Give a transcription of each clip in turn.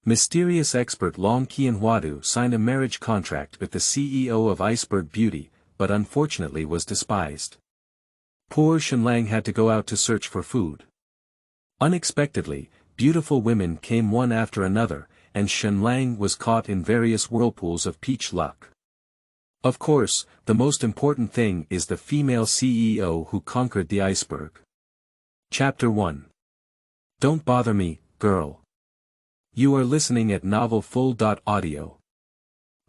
Mysterious expert Long Qianhuadu signed a marriage contract with the CEO of Iceberg Beauty, but unfortunately was despised. Poor Shen Lang had to go out to search for food. Unexpectedly, beautiful women came one after another, and Shen Lang was caught in various whirlpools of peach luck. Of course, the most important thing is the female CEO who conquered the iceberg. Chapter 1. Don't bother me, girl. You are listening at novelfull.audio.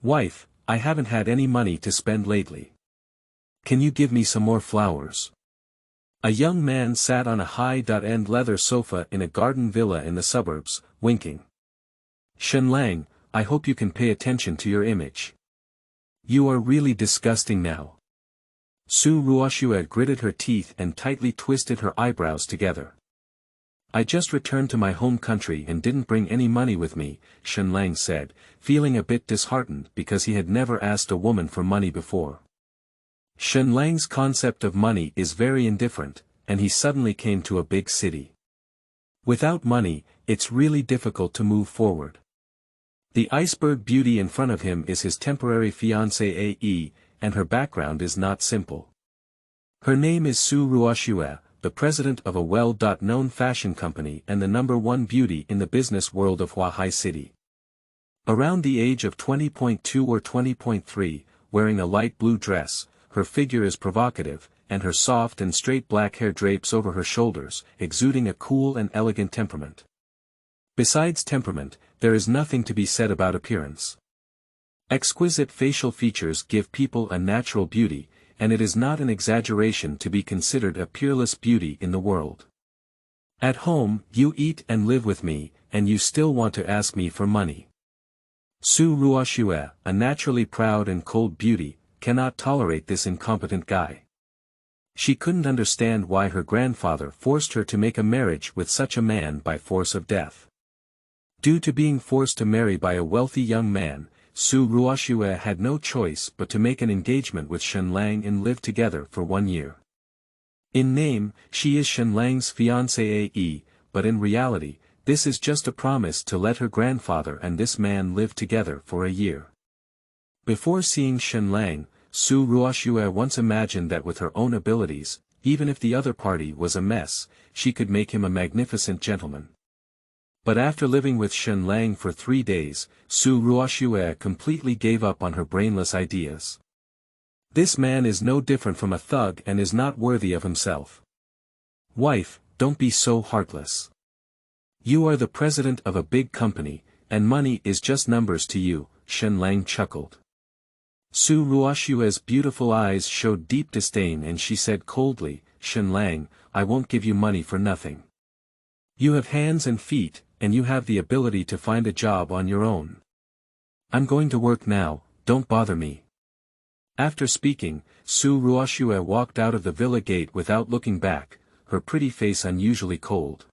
Wife, I haven't had any money to spend lately. Can you give me some more flowers? A young man sat on a high-end leather sofa in a garden villa in the suburbs, winking. Shen Lang, I hope you can pay attention to your image. You are really disgusting now. Su Ruoxue gritted her teeth and tightly twisted her eyebrows together. I just returned to my home country and didn't bring any money with me, Shen Lang said, feeling a bit disheartened because he had never asked a woman for money before. Shen Lang's concept of money is very indifferent, and he suddenly came to a big city. Without money, it's really difficult to move forward. The iceberg beauty in front of him is his temporary fiancée AE, and her background is not simple. Her name is Su Ruoxue, the president of a well-known fashion company and the #1 beauty in the business world of Huahai City. Around the age of 20.2 or 20.3, wearing a light blue dress, her figure is provocative, and her soft and straight black hair drapes over her shoulders, exuding a cool and elegant temperament. Besides temperament, there is nothing to be said about appearance. Exquisite facial features give people a natural beauty, and it is not an exaggeration to be considered a peerless beauty in the world. At home, you eat and live with me, and you still want to ask me for money. Su Ruoxue, a naturally proud and cold beauty, cannot tolerate this incompetent guy. She couldn't understand why her grandfather forced her to make a marriage with such a man by force of death. Due to being forced to marry by a wealthy young man, Su Ruoxue had no choice but to make an engagement with Shen Lang and live together for 1 year. In name, she is Shen Lang's fiancée AE, but in reality, this is just a promise to let her grandfather and this man live together for a year. Before seeing Shen Lang, Su Ruoxue once imagined that with her own abilities, even if the other party was a mess, she could make him a magnificent gentleman. But after living with Shen Lang for 3 days, Su Ruoxue completely gave up on her brainless ideas. This man is no different from a thug and is not worthy of himself. Wife, don't be so heartless. You are the president of a big company, and money is just numbers to you, Shen Lang chuckled. Su Ruoxue's beautiful eyes showed deep disdain and she said coldly, Shen Lang, I won't give you money for nothing. You have hands and feet, and you have the ability to find a job on your own. I'm going to work now, don't bother me. After speaking, Su Ruoxue walked out of the villa gate without looking back, her pretty face unusually cold.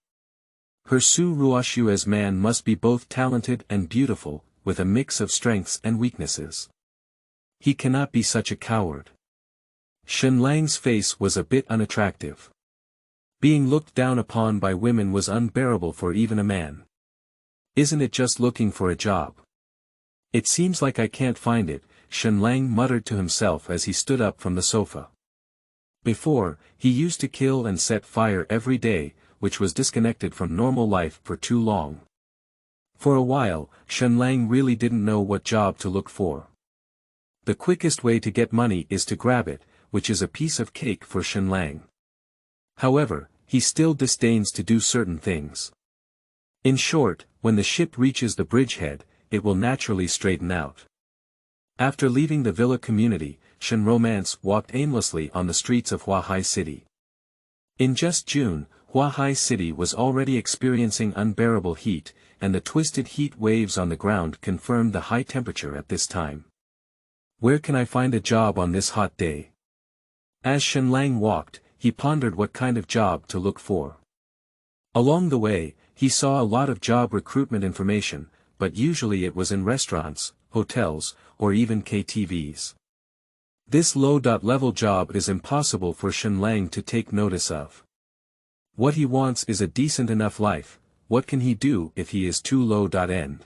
Her Su Ruoxue's man must be both talented and beautiful, with a mix of strengths and weaknesses. He cannot be such a coward. Shen Lang's face was a bit unattractive. Being looked down upon by women was unbearable for even a man. Isn't it just looking for a job? It seems like I can't find it, Shen Lang muttered to himself as he stood up from the sofa. Before, he used to kill and set fire every day, which was disconnected from normal life for too long. For a while, Shen Lang really didn't know what job to look for. The quickest way to get money is to grab it, which is a piece of cake for Shen Lang. However, he still disdains to do certain things. In short, when the ship reaches the bridgehead, it will naturally straighten out. After leaving the villa community, Shen Romance walked aimlessly on the streets of Huahai City. In just June, Huahai City was already experiencing unbearable heat, and the twisted heat waves on the ground confirmed the high temperature at this time. Where can I find a job on this hot day? As Shen Lang walked, he pondered what kind of job to look for. Along the way, he saw a lot of job recruitment information, but usually it was in restaurants, hotels, or even KTVs. This low-level job is impossible for Shen Lang to take notice of. What he wants is a decent enough life, what can he do if he is too low? End.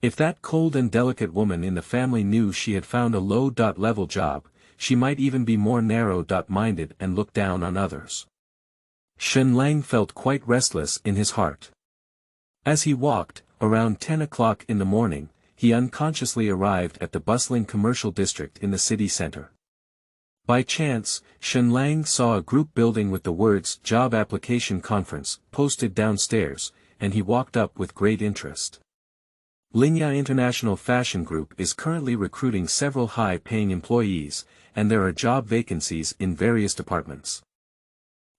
If that cold and delicate woman in the family knew she had found a low-level job, she might even be more narrow-minded and look down on others. Shen Lang felt quite restless in his heart. As he walked, around 10 o'clock in the morning, he unconsciously arrived at the bustling commercial district in the city center. By chance, Shen Lang saw a group building with the words "Job Application Conference" posted downstairs, and he walked up with great interest. Lingya International Fashion Group is currently recruiting several high-paying employees, and there are job vacancies in various departments.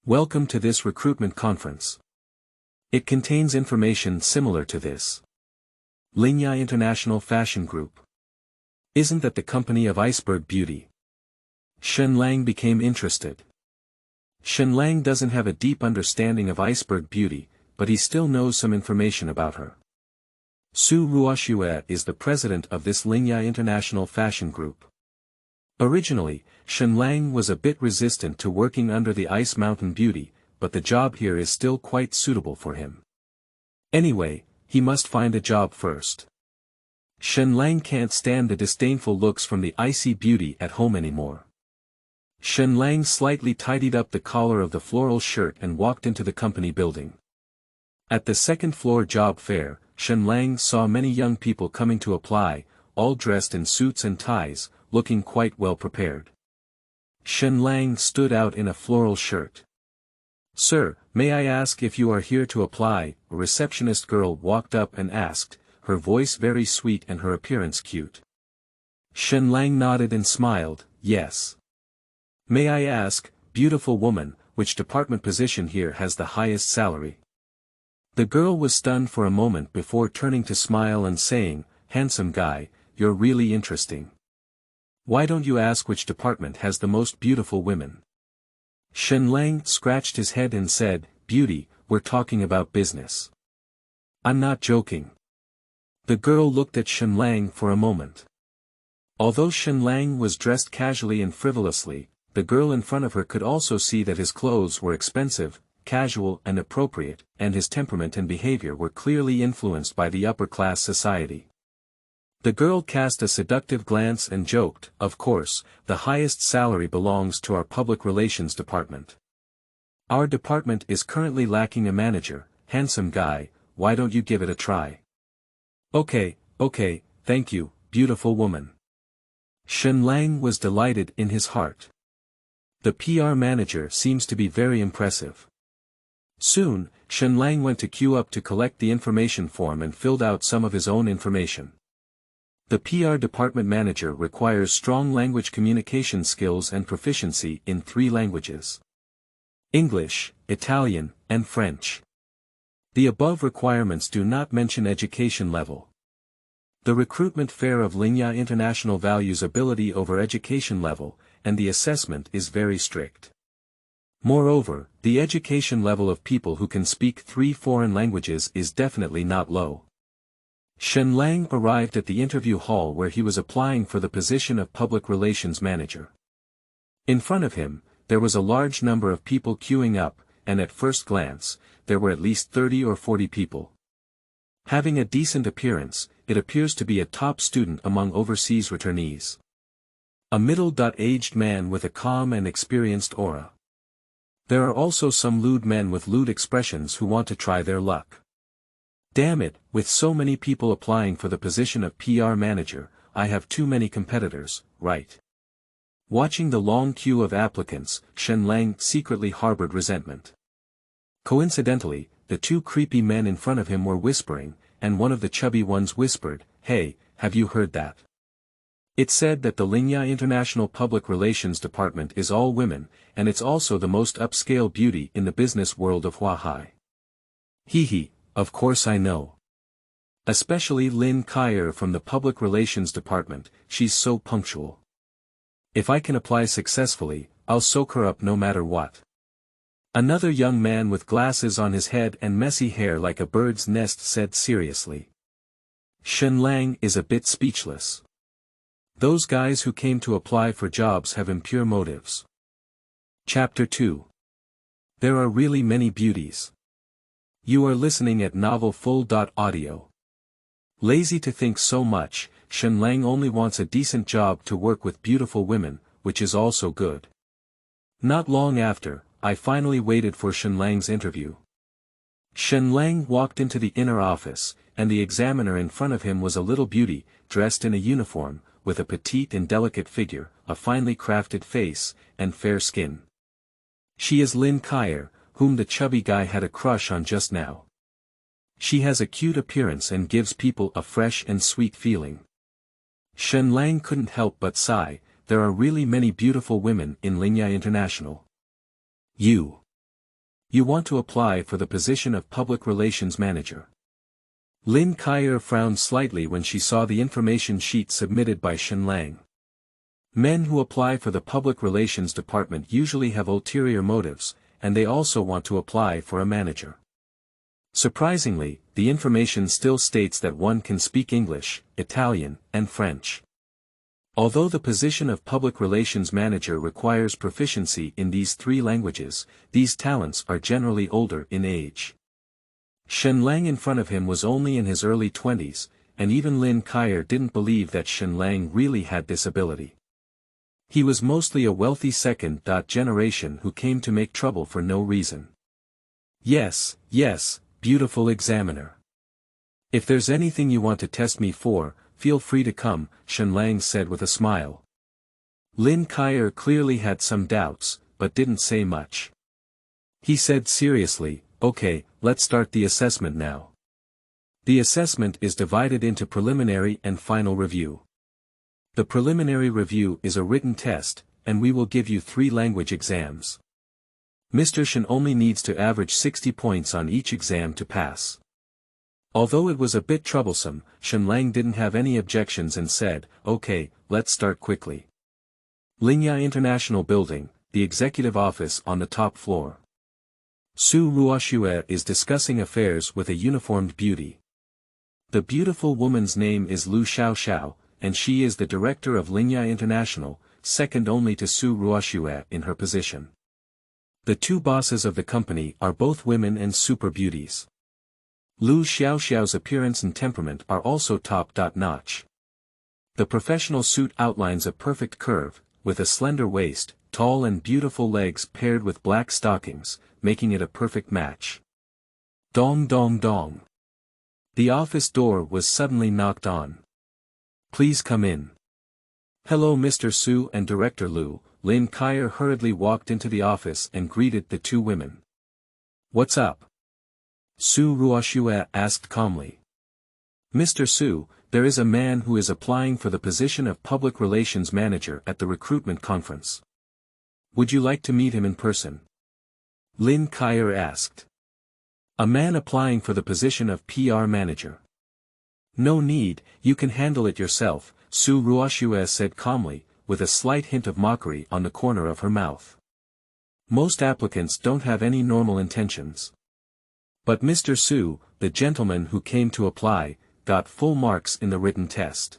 Welcome to this recruitment conference. It contains information similar to this. Lingya International Fashion Group. Isn't that the company of Iceberg Beauty? Shen Lang became interested. Shen Lang doesn't have a deep understanding of Iceberg Beauty, but he still knows some information about her. Su Ruoxue is the president of this Lingya International Fashion Group. Originally, Shen Lang was a bit resistant to working under the Ice Mountain Beauty, but the job here is still quite suitable for him. Anyway, he must find a job first. Shen Lang can't stand the disdainful looks from the icy beauty at home anymore. Shen Lang slightly tidied up the collar of the floral shirt and walked into the company building. At the second-floor job fair, Shen Lang saw many young people coming to apply, all dressed in suits and ties, looking quite well prepared. Shen Lang stood out in a floral shirt. "Sir, may I ask if you are here to apply?" a receptionist girl walked up and asked, her voice very sweet and her appearance cute. Shen Lang nodded and smiled, "Yes." "May I ask, beautiful woman, which department position here has the highest salary?" The girl was stunned for a moment before turning to smile and saying, "Handsome guy, you're really interesting. Why don't you ask which department has the most beautiful women?" Shen Lang scratched his head and said, "Beauty, we're talking about business. I'm not joking." The girl looked at Shen Lang for a moment. Although Shen Lang was dressed casually and frivolously, the girl in front of her could also see that his clothes were expensive, casual and appropriate, and his temperament and behavior were clearly influenced by the upper-class society. The girl cast a seductive glance and joked, "Of course, the highest salary belongs to our public relations department. Our department is currently lacking a manager, handsome guy, why don't you give it a try?" Okay, thank you, beautiful woman." Shen Lang was delighted in his heart. The PR manager seems to be very impressive. Soon, Shen Lang went to queue up to collect the information form and filled out some of his own information. The PR department manager requires strong language communication skills and proficiency in 3 languages: English, Italian, and French. The above requirements do not mention education level. The recruitment fair of Lingya International values ability over education level, and the assessment is very strict. Moreover, the education level of people who can speak 3 foreign languages is definitely not low. Shen Lang arrived at the interview hall where he was applying for the position of public relations manager. In front of him, there was a large number of people queuing up, and at first glance, there were at least 30 or 40 people. Having a decent appearance, it appears to be a top student among overseas returnees. A middle-aged man with a calm and experienced aura. There are also some lewd men with lewd expressions who want to try their luck. Damn it, with so many people applying for the position of PR manager, I have too many competitors, right? Watching the long queue of applicants, Shen Lang secretly harbored resentment. Coincidentally, the 2 creepy men in front of him were whispering, and one of the chubby ones whispered, "Hey, have you heard that? It said that the Lingya International Public Relations Department is all women, and it's also the most upscale beauty in the business world of Huahai." Hee, of course I know. Especially Lin Kaier from the Public Relations Department, she's so punctual. If I can apply successfully, I'll soak her up no matter what. Another young man with glasses on his head and messy hair like a bird's nest said seriously. Shen Lang is a bit speechless. Those guys who came to apply for jobs have impure motives. Chapter 2. There are really many beauties. You are listening at Novel Full. Audio. Lazy to think so much, Shen Lang only wants a decent job to work with beautiful women, which is also good. Not long after, I finally waited for Shen Lang's interview. Shen Lang walked into the inner office, and the examiner in front of him was a little beauty, dressed in a uniform, with a petite and delicate figure, a finely crafted face, and fair skin. She is Lin Kaier, whom the chubby guy had a crush on just now. She has a cute appearance and gives people a fresh and sweet feeling. Shen Lang couldn't help but sigh, there are really many beautiful women in Lingya International. You want to apply for the position of Public Relations Manager. Lin Kaier frowned slightly when she saw the information sheet submitted by Shen Lang. Men who apply for the Public Relations Department usually have ulterior motives, and they also want to apply for a manager. Surprisingly, the information still states that one can speak English, Italian, and French. Although the position of Public Relations Manager requires proficiency in these three languages, these talents are generally older in age. Shen Lang in front of him was only in his early 20s, and even Lin Kaier didn't believe that Shen Lang really had this ability. He was mostly a wealthy second generation who came to make trouble for no reason. Yes, beautiful examiner. If there's anything you want to test me for, feel free to come, Shen Lang said with a smile. Lin Kaier clearly had some doubts, but didn't say much. He said seriously, okay, let's start the assessment now. The assessment is divided into preliminary and final review. The preliminary review is a written test, and we will give you 3 language exams. Mr. Shen only needs to average 60 points on each exam to pass. Although it was a bit troublesome, Shen Lang didn't have any objections and said, okay, let's start quickly. Lingya International Building, the executive office on the top floor. Su Ruoxue is discussing affairs with a uniformed beauty. The beautiful woman's name is Lu Xiaoxiao, and she is the director of Lingya International, second only to Su Ruoxue in her position. The 2 bosses of the company are both women and super beauties. Lu Xiaoxiao's appearance and temperament are also top-notch. The professional suit outlines a perfect curve, with a slender waist, tall and beautiful legs paired with black stockings, making it a perfect match. Dong dong dong. The office door was suddenly knocked on. Please come in. Hello Mr. Su and Director Lu. Lin Kaier hurriedly walked into the office and greeted the 2 women. What's up? Su Ruoxue asked calmly. Mr. Su, there is a man who is applying for the position of Public Relations Manager at the recruitment conference. Would you like to meet him in person? Lin Kaier asked. A man applying for the position of PR Manager. No need, you can handle it yourself, Su Ruoxue said calmly, with a slight hint of mockery on the corner of her mouth. Most applicants don't have any normal intentions. But Mr. Su, the gentleman who came to apply, got full marks in the written test.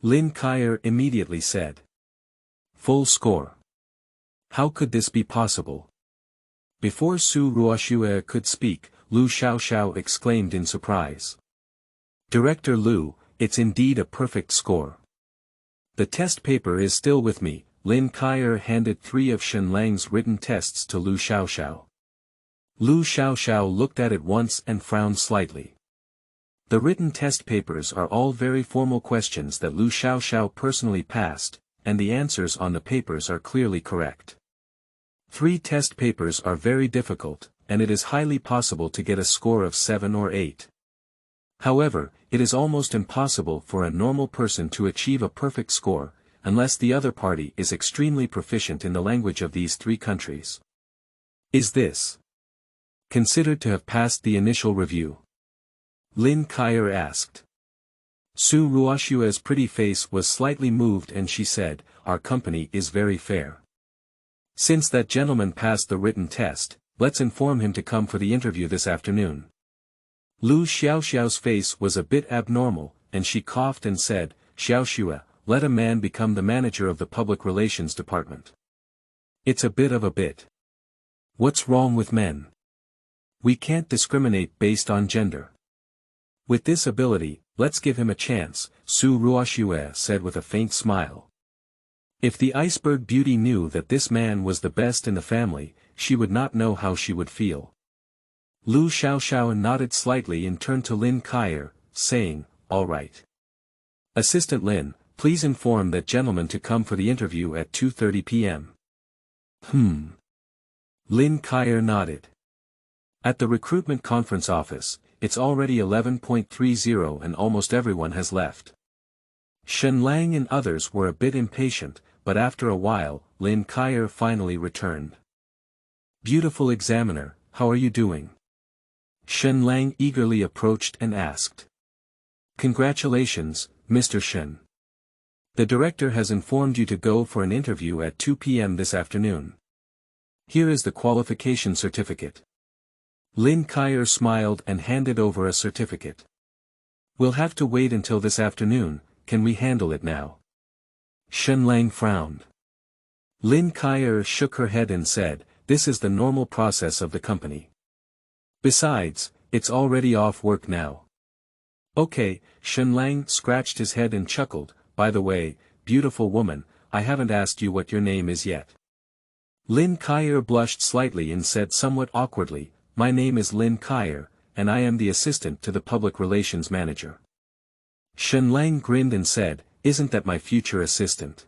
Lin Kaier immediately said. Full score. How could this be possible? Before Su Ruoxue could speak, Lu Xiaoxiao exclaimed in surprise. Director Lu, it's indeed a perfect score. The test paper is still with me. Lin Kaier handed 3 of Shen Lang's written tests to Lu Xiaoxiao. Lu Xiaoxiao looked at it once and frowned slightly. The written test papers are all very formal questions that Lu Xiaoxiao personally passed, and the answers on the papers are clearly correct. 3 test papers are very difficult, and it is highly possible to get a score of 7 or 8. However, it is almost impossible for a normal person to achieve a perfect score, unless the other party is extremely proficient in the language of these 3 countries. Is this considered to have passed the initial review? Lin Kaier asked. Su Ruoxue's pretty face was slightly moved and she said, our company is very fair. Since that gentleman passed the written test, let's inform him to come for the interview this afternoon. Lu Xiaoxiao's face was a bit abnormal, and she coughed and said, Xiaoxue, let a man become the manager of the Public Relations Department. It's a bit of a bit. What's wrong with men? We can't discriminate based on gender. With this ability, let's give him a chance, Su Ruoxue said with a faint smile. If the Iceberg Beauty knew that this man was the best in the family, she would not know how she would feel. Lu Xiaoxiao nodded slightly and turned to Lin Kaier, saying, "All right. Assistant Lin, please inform that gentleman to come for the interview at 2:30 p.m. Lin Kaier nodded. At the recruitment conference office, it's already 11:30 and almost everyone has left. Shen Lang and others were a bit impatient, but after a while, Lin Kaier finally returned. "Beautiful examiner, how are you doing?" Shen Lang eagerly approached and asked. "Congratulations, Mr. Shen. The director has informed you to go for an interview at 2 p.m. this afternoon. Here is the qualification certificate." Lin Kaier smiled and handed over a certificate. "We'll have to wait until this afternoon, can we handle it now?" Shen Lang frowned. Lin Kaier shook her head and said, "This is the normal process of the company. Besides, it's already off work now." "Okay," Shen Lang scratched his head and chuckled, "By the way, beautiful woman, I haven't asked you what your name is yet." Lin Kaier blushed slightly and said somewhat awkwardly, "My name is Lin Kaier, and I am the assistant to the public relations manager." Shen Lang grinned and said, "Isn't that my future assistant?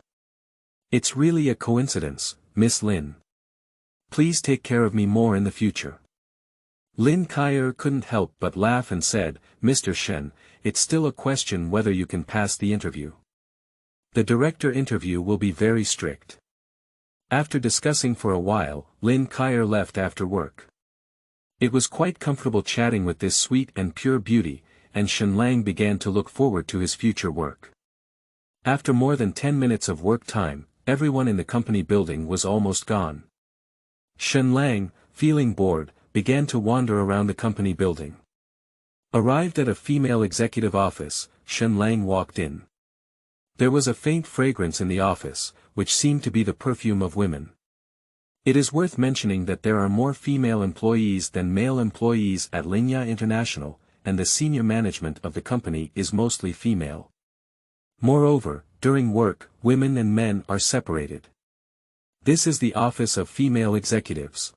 It's really a coincidence, Miss Lin. Please take care of me more in the future." Lin Kaier couldn't help but laugh and said, "Mr. Shen, it's still a question whether you can pass the interview. The director interview will be very strict." After discussing for a while, Lin Kaier left after work. It was quite comfortable chatting with this sweet and pure beauty, and Shen Lang began to look forward to his future work. After more than 10 minutes of work time, everyone in the company building was almost gone. Shen Lang, feeling bored, began to wander around the company building. Arrived at a female executive office, Shen Lang walked in. There was a faint fragrance in the office, which seemed to be the perfume of women. It is worth mentioning that there are more female employees than male employees at Lingya International, and the senior management of the company is mostly female. Moreover, during work, women and men are separated. This is the office of female executives.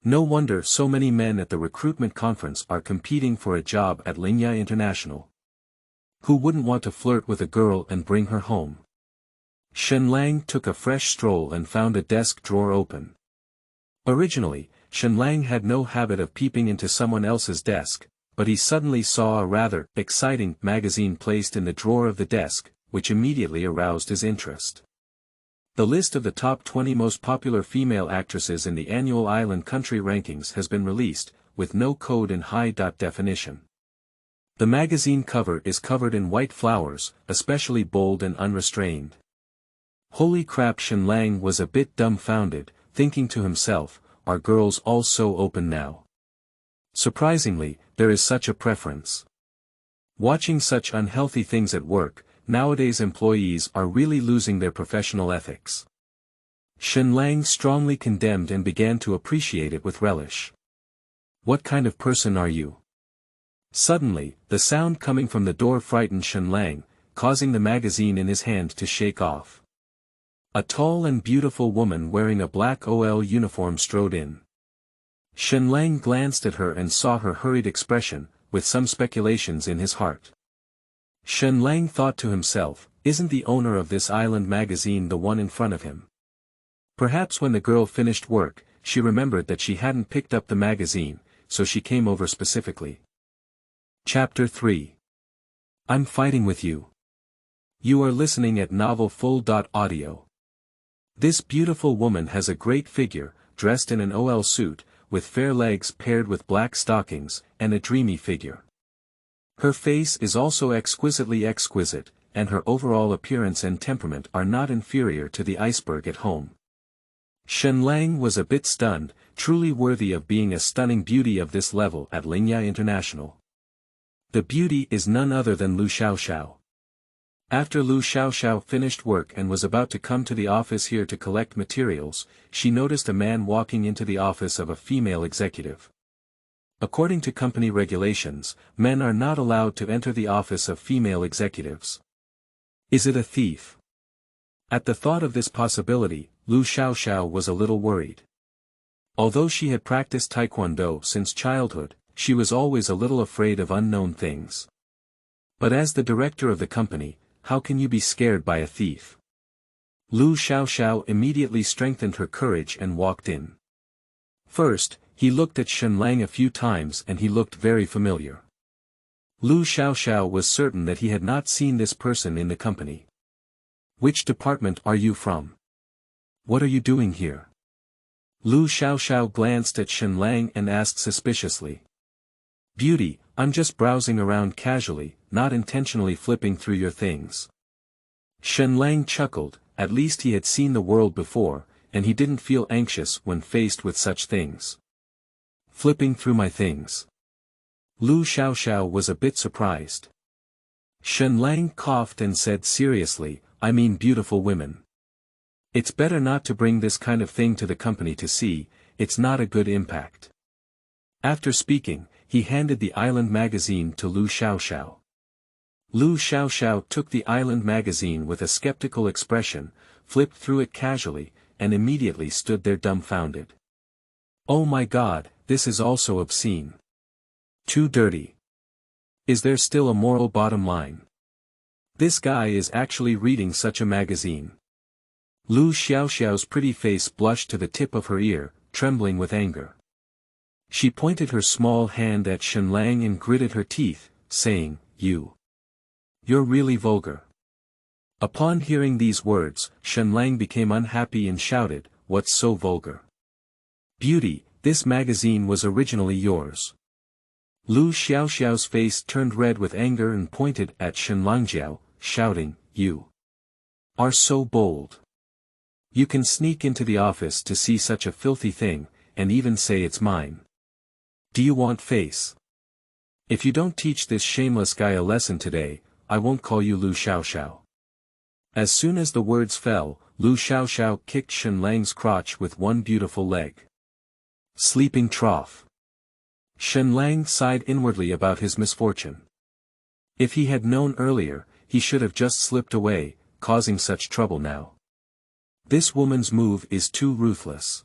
No wonder so many men at the recruitment conference are competing for a job at Lingya International. Who wouldn't want to flirt with a girl and bring her home? Shen Lang took a fresh stroll and found a desk drawer open. Originally, Shen Lang had no habit of peeping into someone else's desk, but he suddenly saw a rather exciting magazine placed in the drawer of the desk, which immediately aroused his interest. The list of the top 20 most popular female actresses in the annual Island Country Rankings has been released, with no code in high definition. The magazine cover is covered in white flowers, especially bold and unrestrained. Holy crap! Shen Lang was a bit dumbfounded, thinking to himself, are girls all so open now? Surprisingly, there is such a preference. Watching such unhealthy things at work, nowadays employees are really losing their professional ethics. Shen Lang strongly condemned and began to appreciate it with relish. What kind of person are you? Suddenly, the sound coming from the door frightened Shen Lang, causing the magazine in his hand to shake off. A tall and beautiful woman wearing a black OL uniform strode in. Shen Lang glanced at her and saw her hurried expression, with some speculations in his heart. Shen Lang thought to himself, isn't the owner of this island magazine the one in front of him? Perhaps when the girl finished work, she remembered that she hadn't picked up the magazine, so she came over specifically. Chapter 3. I'm fighting with you. You are listening at Novel Full.audio. This beautiful woman has a great figure, dressed in an OL suit, with fair legs paired with black stockings, and a dreamy figure. Her face is also exquisitely exquisite, and her overall appearance and temperament are not inferior to the iceberg at home. Shen Lang was a bit stunned, truly worthy of being a stunning beauty of this level at Lingya International. The beauty is none other than Lu Xiaoxiao. After Lu Xiaoxiao finished work and was about to come to the office here to collect materials, she noticed a man walking into the office of a female executive. According to company regulations, men are not allowed to enter the office of female executives. Is it a thief? At the thought of this possibility, Lu Xiaoxiao was a little worried. Although she had practiced taekwondo since childhood, she was always a little afraid of unknown things. But as the director of the company, how can you be scared by a thief? Lu Xiaoxiao immediately strengthened her courage and walked in. First, he looked at Shen Lang a few times and he looked very familiar. Lu Xiaoxiao was certain that he had not seen this person in the company. Which department are you from? What are you doing here? Lu Xiaoxiao glanced at Shen Lang and asked suspiciously. Beauty, I'm just browsing around casually, not intentionally flipping through your things. Shen Lang chuckled, at least he had seen the world before, and he didn't feel anxious when faced with such things. Flipping through my things. Lu Xiaoxiao was a bit surprised. Shen Lang coughed and said seriously, I mean beautiful women. It's better not to bring this kind of thing to the company to see, it's not a good impact. After speaking, he handed the Island magazine to Lu Xiaoxiao. Lu Xiaoxiao took the Island magazine with a skeptical expression, flipped through it casually, and immediately stood there dumbfounded. Oh my God, this is also obscene. Too dirty. Is there still a moral bottom line? This guy is actually reading such a magazine. Lu Xiaoxiao's pretty face blushed to the tip of her ear, trembling with anger. She pointed her small hand at Shen Lang and gritted her teeth, saying, You're really vulgar. Upon hearing these words, Shen Lang became unhappy and shouted, What's so vulgar? Beauty, this magazine was originally yours. Lu Xiaoxiao's face turned red with anger and pointed at Shen Langjiao, shouting, You are so bold. You can sneak into the office to see such a filthy thing, and even say it's mine. Do you want face? If you don't teach this shameless guy a lesson today, I won't call you Lu Xiaoxiao. As soon as the words fell, Lu Xiaoxiao kicked Shen Lang's crotch with one beautiful leg. Sleeping trough. Shen Lang sighed inwardly about his misfortune. If he had known earlier, he should have just slipped away, causing such trouble now. This woman's move is too ruthless.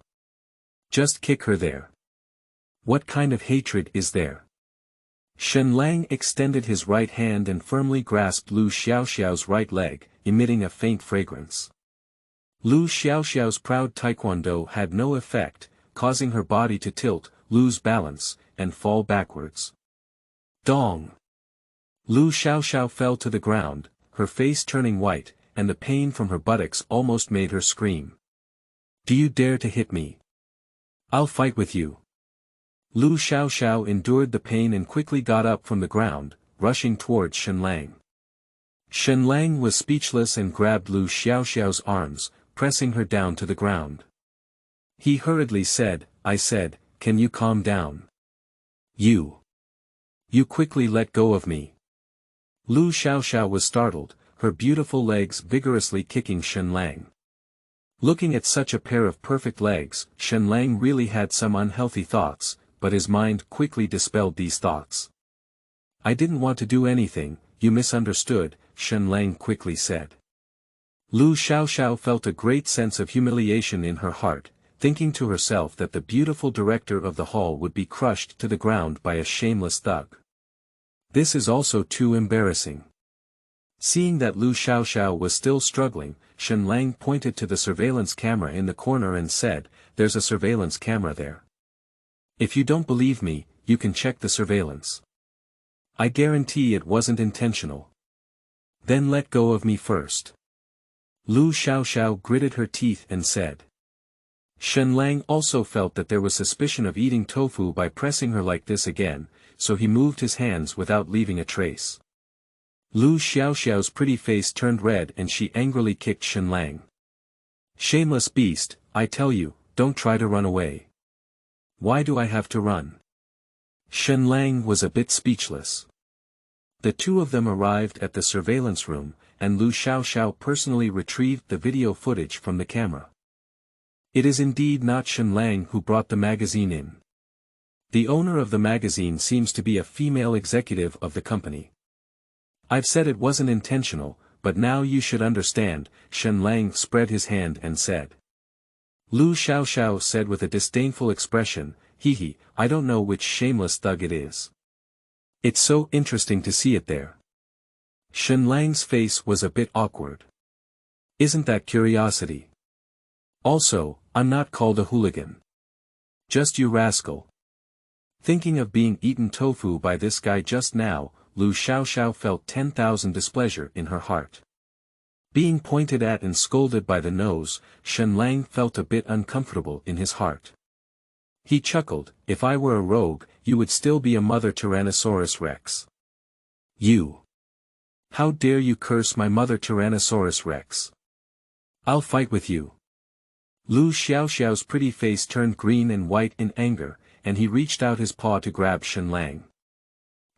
Just kick her there. What kind of hatred is there? Shen Lang extended his right hand and firmly grasped Lu Xiaoxiao's right leg, emitting a faint fragrance. Lu Xiaoxiao's proud taekwondo had no effect, causing her body to tilt, lose balance, and fall backwards. Dong! Lu Xiaoxiao fell to the ground, her face turning white, and the pain from her buttocks almost made her scream. Do you dare to hit me? I'll fight with you. Lu Xiaoxiao endured the pain and quickly got up from the ground, rushing towards Shen Lang. Shen Lang was speechless and grabbed Lu Xiaoxiao's arms, pressing her down to the ground. He hurriedly said, I said, can you calm down? You quickly let go of me. Lu Xiaoxiao was startled, her beautiful legs vigorously kicking Shen Lang. Looking at such a pair of perfect legs, Shen Lang really had some unhealthy thoughts, but his mind quickly dispelled these thoughts. I didn't want to do anything, you misunderstood, Shen Lang quickly said. Lu Xiaoxiao felt a great sense of humiliation in her heart, thinking to herself that the beautiful director of the hall would be crushed to the ground by a shameless thug. This is also too embarrassing. Seeing that Lu Xiaoxiao was still struggling, Shen Lang pointed to the surveillance camera in the corner and said, there's a surveillance camera there. If you don't believe me, you can check the surveillance. I guarantee it wasn't intentional. Then let go of me first. Lu Xiaoxiao gritted her teeth and said. Shen Lang also felt that there was suspicion of eating tofu by pressing her like this again, so he moved his hands without leaving a trace. Lu Xiaoxiao's pretty face turned red and she angrily kicked Shen Lang. Shameless beast, I tell you, don't try to run away. Why do I have to run? Shen Lang was a bit speechless. The two of them arrived at the surveillance room, and Lu Xiaoxiao personally retrieved the video footage from the camera. It is indeed not Shen Lang who brought the magazine in. The owner of the magazine seems to be a female executive of the company. I've said it wasn't intentional, but now you should understand, Shen Lang spread his hand and said. Lu Xiaoxiao said with a disdainful expression, hee, I don't know which shameless thug it is. It's so interesting to see it there. Shen Lang's face was a bit awkward. Isn't that curiosity? Also, I'm not called a hooligan. Just you rascal. Thinking of being eaten tofu by this guy just now, Lu Xiaoxiao felt 10,000 displeasure in her heart. Being pointed at and scolded by the nose, Shen Lang felt a bit uncomfortable in his heart. He chuckled, if I were a rogue, you would still be a mother Tyrannosaurus Rex. You. How dare you curse my mother Tyrannosaurus Rex? I'll fight with you. Lu Xiaoxiao's pretty face turned green and white in anger, and he reached out his paw to grab Shen Lang.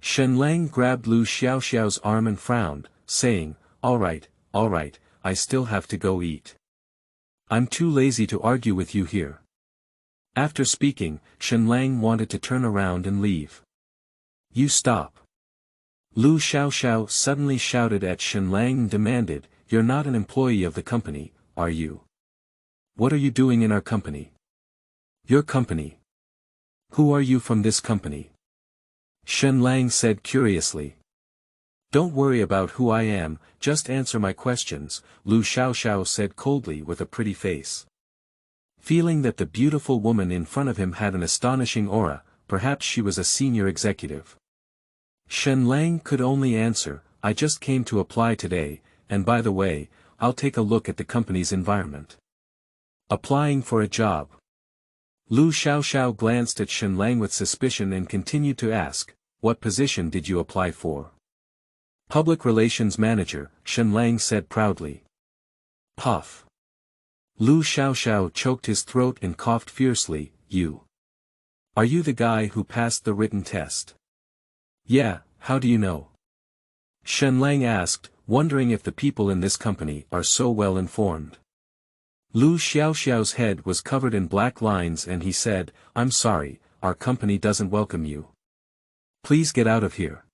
Shen Lang grabbed Lu Xiaoxiao's arm and frowned, saying, all right, I still have to go eat. I'm too lazy to argue with you here. After speaking, Shen Lang wanted to turn around and leave. You stop. Lu Xiaoxiao suddenly shouted at Shen Lang and demanded, you're not an employee of the company, are you? What are you doing in our company? Your company. Who are you from this company? Shen Lang said curiously. Don't worry about who I am, just answer my questions, Lu Xiaoxiao said coldly with a pretty face. Feeling that the beautiful woman in front of him had an astonishing aura, perhaps she was a senior executive. Shen Lang could only answer, I just came to apply today, and by the way, I'll take a look at the company's environment. Applying for a job. Lu Xiaoxiao glanced at Shen Lang with suspicion and continued to ask, what position did you apply for? Public Relations Manager, Shen Lang said proudly. Puff. Lu Xiaoxiao choked his throat and coughed fiercely, you. Are you the guy who passed the written test? Yeah, how do you know? Shen Lang asked, wondering if the people in this company are so well informed. Lu Xiaoxiao's head was covered in black lines and he said, I'm sorry, our company doesn't welcome you. Please get out of here.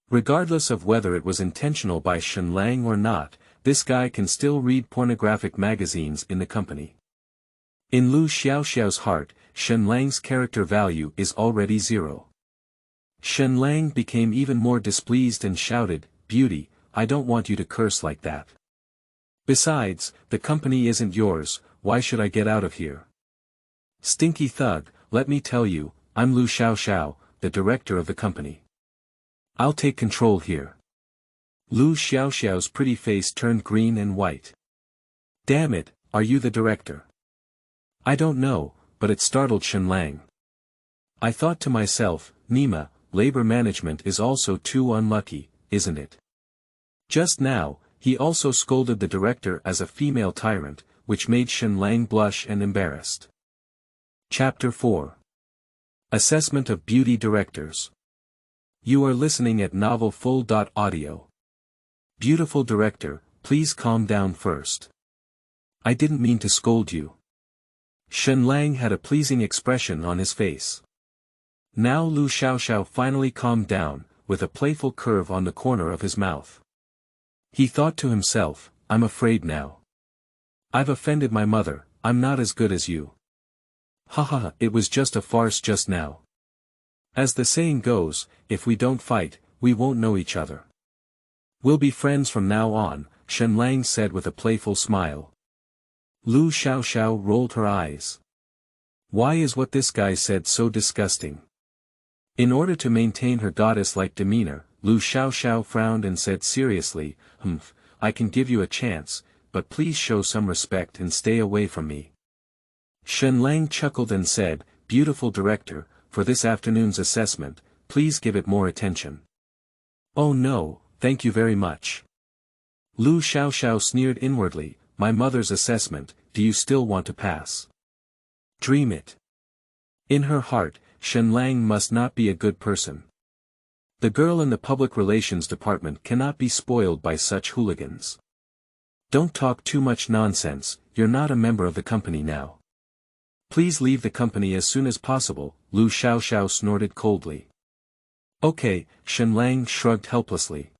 Regardless of whether it was intentional by Shen Lang or not, this guy can still read pornographic magazines in the company. In Lu Xiaoxiao's heart, Shen Lang's character value is already 0. Shen Lang became even more displeased and shouted, Beauty, I don't want you to curse like that. Besides, the company isn't yours, why should I get out of here? Stinky thug, let me tell you, I'm Lu Xiaoxiao, the director of the company. I'll take control here. Lu Xiaoxiao's pretty face turned green and white. Damn it, are you the director? I don't know, but it startled Shen Lang. I thought to myself, Nima, labor management is also too unlucky, isn't it? Just now, he also scolded the director as a female tyrant, which made Shen Lang blush and embarrassed. Chapter 4. Assessment of Beauty Directors. You are listening at novelfull.audio. Beautiful director, please calm down first. I didn't mean to scold you. Shen Lang had a pleasing expression on his face. Now Lu Xiaoxiao finally calmed down, with a playful curve on the corner of his mouth. He thought to himself, I'm afraid now. I've offended my mother, I'm not as good as you. Haha, it was just a farce just now. As the saying goes, if we don't fight, we won't know each other. We'll be friends from now on, Shen Lang said with a playful smile. Lu Xiaoxiao rolled her eyes. Why is what this guy said so disgusting? In order to maintain her goddess-like demeanor, Lu Xiaoxiao frowned and said seriously, I can give you a chance, but please show some respect and stay away from me. Shen Lang chuckled and said, Beautiful director, for this afternoon's assessment, please give it more attention. Oh no, thank you very much. Lu Xiaoxiao sneered inwardly, my mother's assessment, do you still want to pass? Dream it. In her heart, Shen Lang must not be a good person. The girl in the public relations department cannot be spoiled by such hooligans. Don't talk too much nonsense, you're not a member of the company now. Please leave the company as soon as possible, Lu Xiaoxiao snorted coldly. Okay, Shen Lang shrugged helplessly.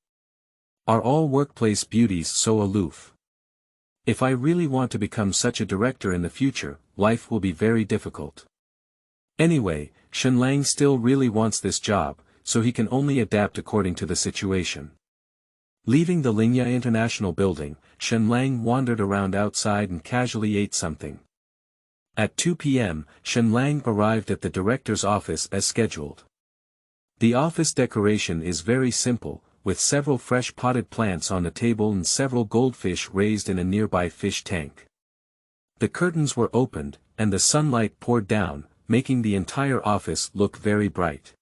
Are all workplace beauties so aloof? If I really want to become such a director in the future, life will be very difficult. Anyway, Shen Lang still really wants this job, so he can only adapt according to the situation. Leaving the Lingya International building, Shen Lang wandered around outside and casually ate something. At 2 p.m., Shen Lang arrived at the director's office as scheduled. The office decoration is very simple, with several fresh potted plants on the table and several goldfish raised in a nearby fish tank. The curtains were opened, and the sunlight poured down, making the entire office look very bright.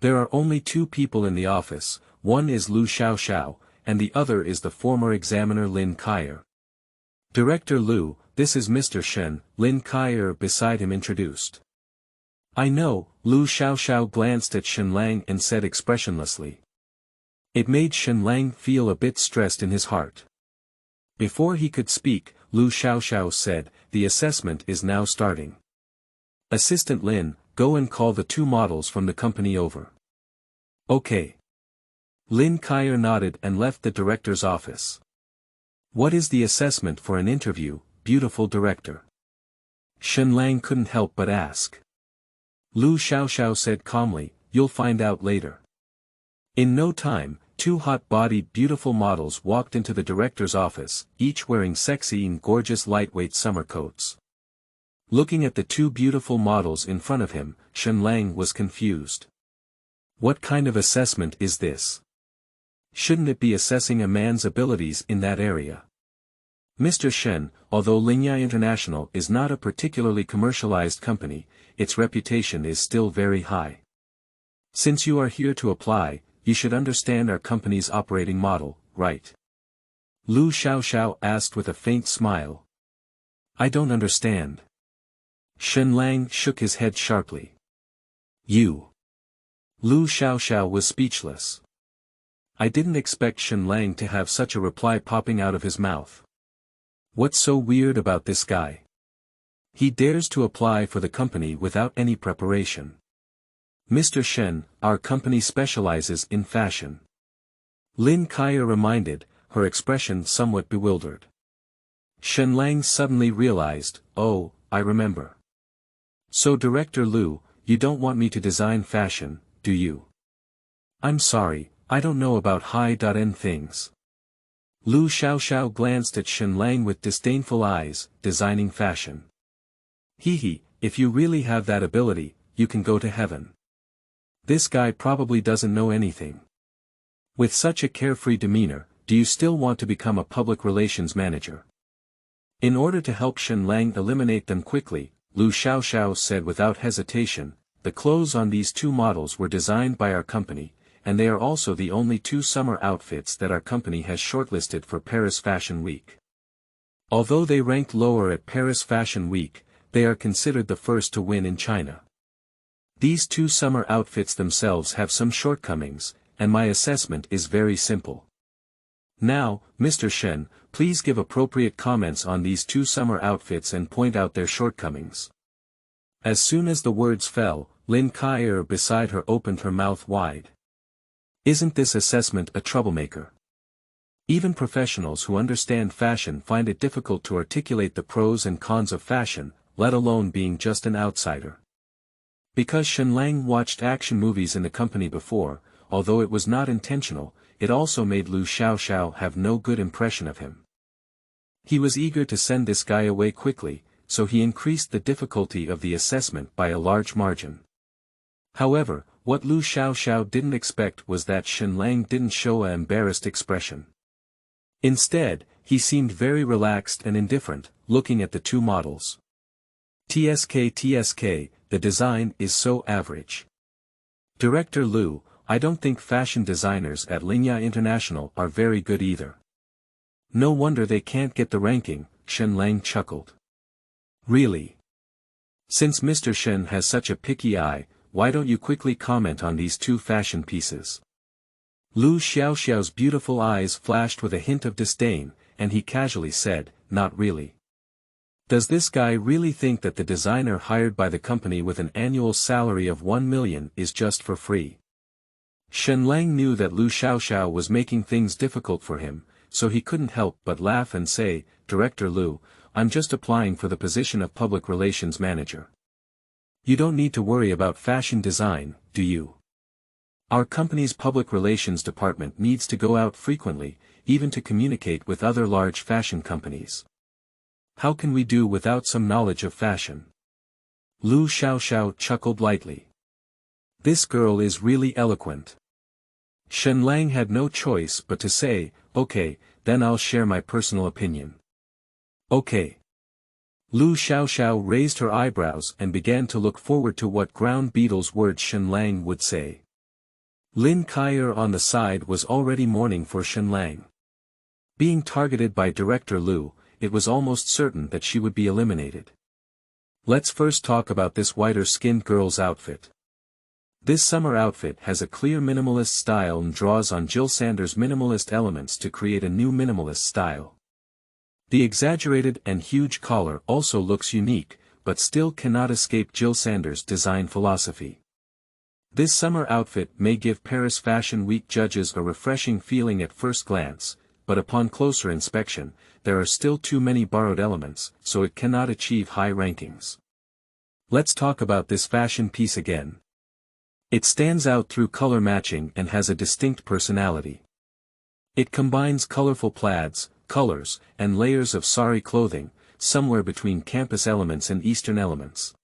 There are only 2 people in the office, one is Lu Xiaoxiao, and the other is the former examiner Lin Kaier. Director Lu, this is Mr. Shen, Lin Kaier beside him introduced. I know, Lu Xiaoxiao glanced at Shen Lang and said expressionlessly. It made Shen Lang feel a bit stressed in his heart. Before he could speak, Lu Xiaoxiao said, the assessment is now starting. Assistant Lin, go and call the 2 models from the company over. Okay. Lin Kaier nodded and left the director's office. What is the assessment for an interview, beautiful director? Shen Lang couldn't help but ask. Lu Xiaoxiao said calmly, you'll find out later. In no time, 2 hot-bodied beautiful models walked into the director's office, each wearing sexy and gorgeous lightweight summer coats. Looking at the 2 beautiful models in front of him, Shen Lang was confused. What kind of assessment is this? Shouldn't it be assessing a man's abilities in that area? Mr. Shen, although Lingya International is not a particularly commercialized company, its reputation is still very high. Since you are here to apply, you should understand our company's operating model, right? Lu Xiaoxiao asked with a faint smile. I don't understand. Shen Lang shook his head sharply. You. Lu Xiaoxiao was speechless. I didn't expect Shen Lang to have such a reply popping out of his mouth. What's so weird about this guy? He dares to apply for the company without any preparation. Mr. Shen, our company specializes in fashion. Lin Kaier reminded, her expression somewhat bewildered. Shen Lang suddenly realized, oh, I remember. So Director Lu, you don't want me to design fashion, do you? I'm sorry, I don't know about high-end things. Lu Xiaoxiao glanced at Shen Lang with disdainful eyes, designing fashion. Hee, if you really have that ability, you can go to heaven. This guy probably doesn't know anything. With such a carefree demeanor, do you still want to become a public relations manager? In order to help Shen Lang eliminate them quickly, Lu Xiaoxiao said without hesitation, the clothes on these 2 models were designed by our company, and they are also the only 2 summer outfits that our company has shortlisted for Paris Fashion Week. Although they ranked lower at Paris Fashion Week, they are considered the first to win in China. These 2 summer outfits themselves have some shortcomings, and my assessment is very simple. Now, Mr. Shen, please give appropriate comments on these 2 summer outfits and point out their shortcomings. As soon as the words fell, Lin Kaier beside her opened her mouth wide. Isn't this assessment a troublemaker? Even professionals who understand fashion find it difficult to articulate the pros and cons of fashion, let alone being just an outsider. Because Shen Lang watched action movies in the company before, although it was not intentional, it also made Lu Xiaoxiao have no good impression of him. He was eager to send this guy away quickly, so he increased the difficulty of the assessment by a large margin. However, what Lu Xiaoxiao didn't expect was that Shen Lang didn't show an embarrassed expression. Instead, he seemed very relaxed and indifferent, looking at the 2 models. TSK, the design is so average. Director Lu, I don't think fashion designers at Lingya International are very good either. No wonder they can't get the ranking, Shen Lang chuckled. Really? Since Mr. Shen has such a picky eye, why don't you quickly comment on these 2 fashion pieces? Lu Xiaoxiao's beautiful eyes flashed with a hint of disdain, and he casually said, not really. Does this guy really think that the designer hired by the company with an annual salary of 1 million is just for free? Shen Lang knew that Lu Xiaoxiao was making things difficult for him, so he couldn't help but laugh and say, "Director Lu, I'm just applying for the position of public relations manager. You don't need to worry about fashion design, do you? Our company's public relations department needs to go out frequently, even to communicate with other large fashion companies. How can we do without some knowledge of fashion?" Lu Xiaoxiao chuckled lightly. This girl is really eloquent. Shen Lang had no choice but to say, "Okay, then I'll share my personal opinion." "Okay." Lu Xiaoxiao raised her eyebrows and began to look forward to what ground beetle's words Shen Lang would say. Lin Kaier on the side was already mourning for Shen Lang. Being targeted by Director Lu, it was almost certain that she would be eliminated. Let's first talk about this whiter-skinned girl's outfit. This summer outfit has a clear minimalist style and draws on Jill Sanders' minimalist elements to create a new minimalist style. The exaggerated and huge collar also looks unique, but still cannot escape Jill Sanders' design philosophy. This summer outfit may give Paris Fashion Week judges a refreshing feeling at first glance, but upon closer inspection, there are still too many borrowed elements, so it cannot achieve high rankings. Let's talk about this fashion piece again. It stands out through color matching and has a distinct personality. It combines colorful plaids, colors, and layers of sari clothing, somewhere between campus elements and Eastern elements.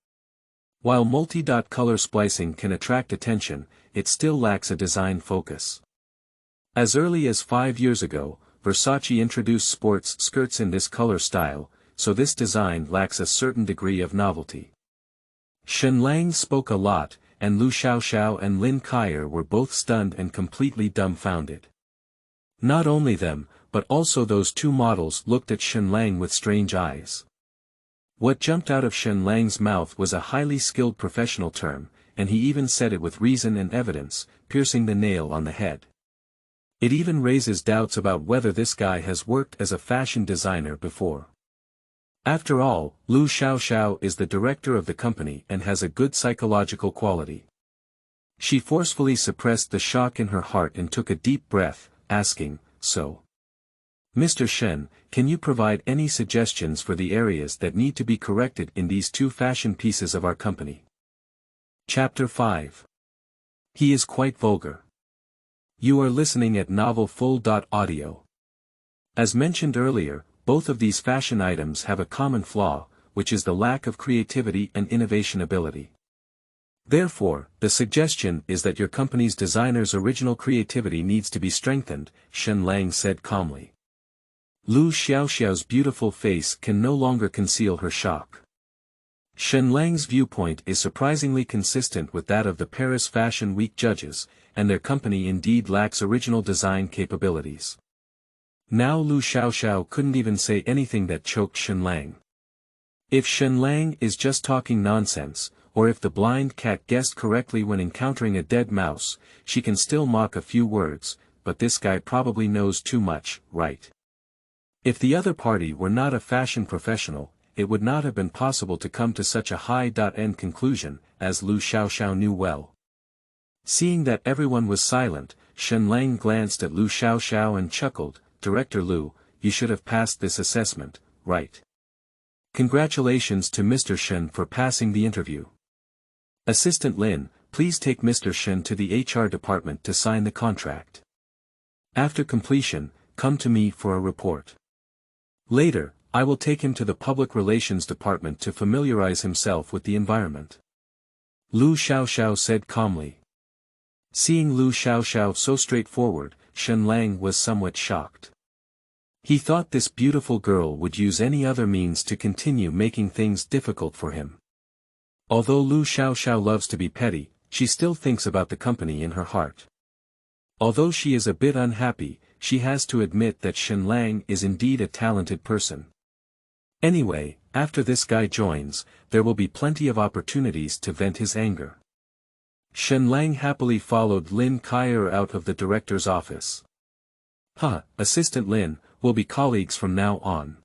While multi-dot color splicing can attract attention, it still lacks a design focus. As early as 5 years ago, Versace introduced sports skirts in this color style, so this design lacks a certain degree of novelty. Shen Lang spoke a lot, and Lu Xiaoxiao and Lin Kaier were both stunned and completely dumbfounded. Not only them, but also those two models looked at Shen Lang with strange eyes. What jumped out of Shen Lang's mouth was a highly skilled professional term, and he even said it with reason and evidence, piercing the nail on the head. It even raises doubts about whether this guy has worked as a fashion designer before. After all, Lu Xiaoxiao is the director of the company and has a good psychological quality. She forcefully suppressed the shock in her heart and took a deep breath, asking, "So, Mr. Shen, can you provide any suggestions for the areas that need to be corrected in these two fashion pieces of our company?" Chapter 5. He is quite vulgar. You are listening at Novel Full.audio. As mentioned earlier, both of these fashion items have a common flaw, which is the lack of creativity and innovation ability. Therefore, the suggestion is that your company's designer's original creativity needs to be strengthened, Shen Lang said calmly. Lu Xiaoxiao's beautiful face can no longer conceal her shock. Shen Lang's viewpoint is surprisingly consistent with that of the Paris Fashion Week judges, and their company indeed lacks original design capabilities. Now Lu Xiaoxiao couldn't even say anything that choked Shen Lang. If Shen Lang is just talking nonsense, or if the blind cat guessed correctly when encountering a dead mouse, she can still mock a few words, but this guy probably knows too much, right? If the other party were not a fashion professional, it would not have been possible to come to such a high-end conclusion, as Lu Xiaoxiao knew well. Seeing that everyone was silent, Shen Lang glanced at Lu Xiaoxiao and chuckled, "Director Lu, you should have passed this assessment, right? Congratulations to Mr. Shen for passing the interview. Assistant Lin, please take Mr. Shen to the HR department to sign the contract. After completion, come to me for a report. Later, I will take him to the public relations department to familiarize himself with the environment." Lu Xiaoxiao said calmly. Seeing Lu Xiaoxiao so straightforward, Shen Lang was somewhat shocked. He thought this beautiful girl would use any other means to continue making things difficult for him. Although Lu Xiaoxiao loves to be petty, she still thinks about the company in her heart. Although she is a bit unhappy, she has to admit that Shen Lang is indeed a talented person. Anyway, after this guy joins, there will be plenty of opportunities to vent his anger. Shen Lang happily followed Lin Kaier out of the director's office. Assistant Lin, we'll be colleagues from now on.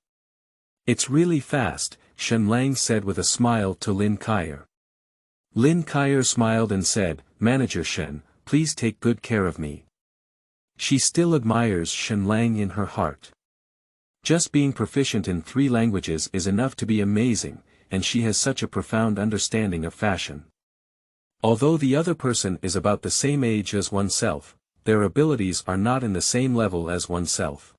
It's really fast, Shen Lang said with a smile to Lin Kaier. Lin Kaier smiled and said, Manager Shen, please take good care of me. She still admires Shen Lang in her heart. Just being proficient in 3 languages is enough to be amazing, and she has such a profound understanding of fashion. Although the other person is about the same age as oneself, their abilities are not in the same level as oneself.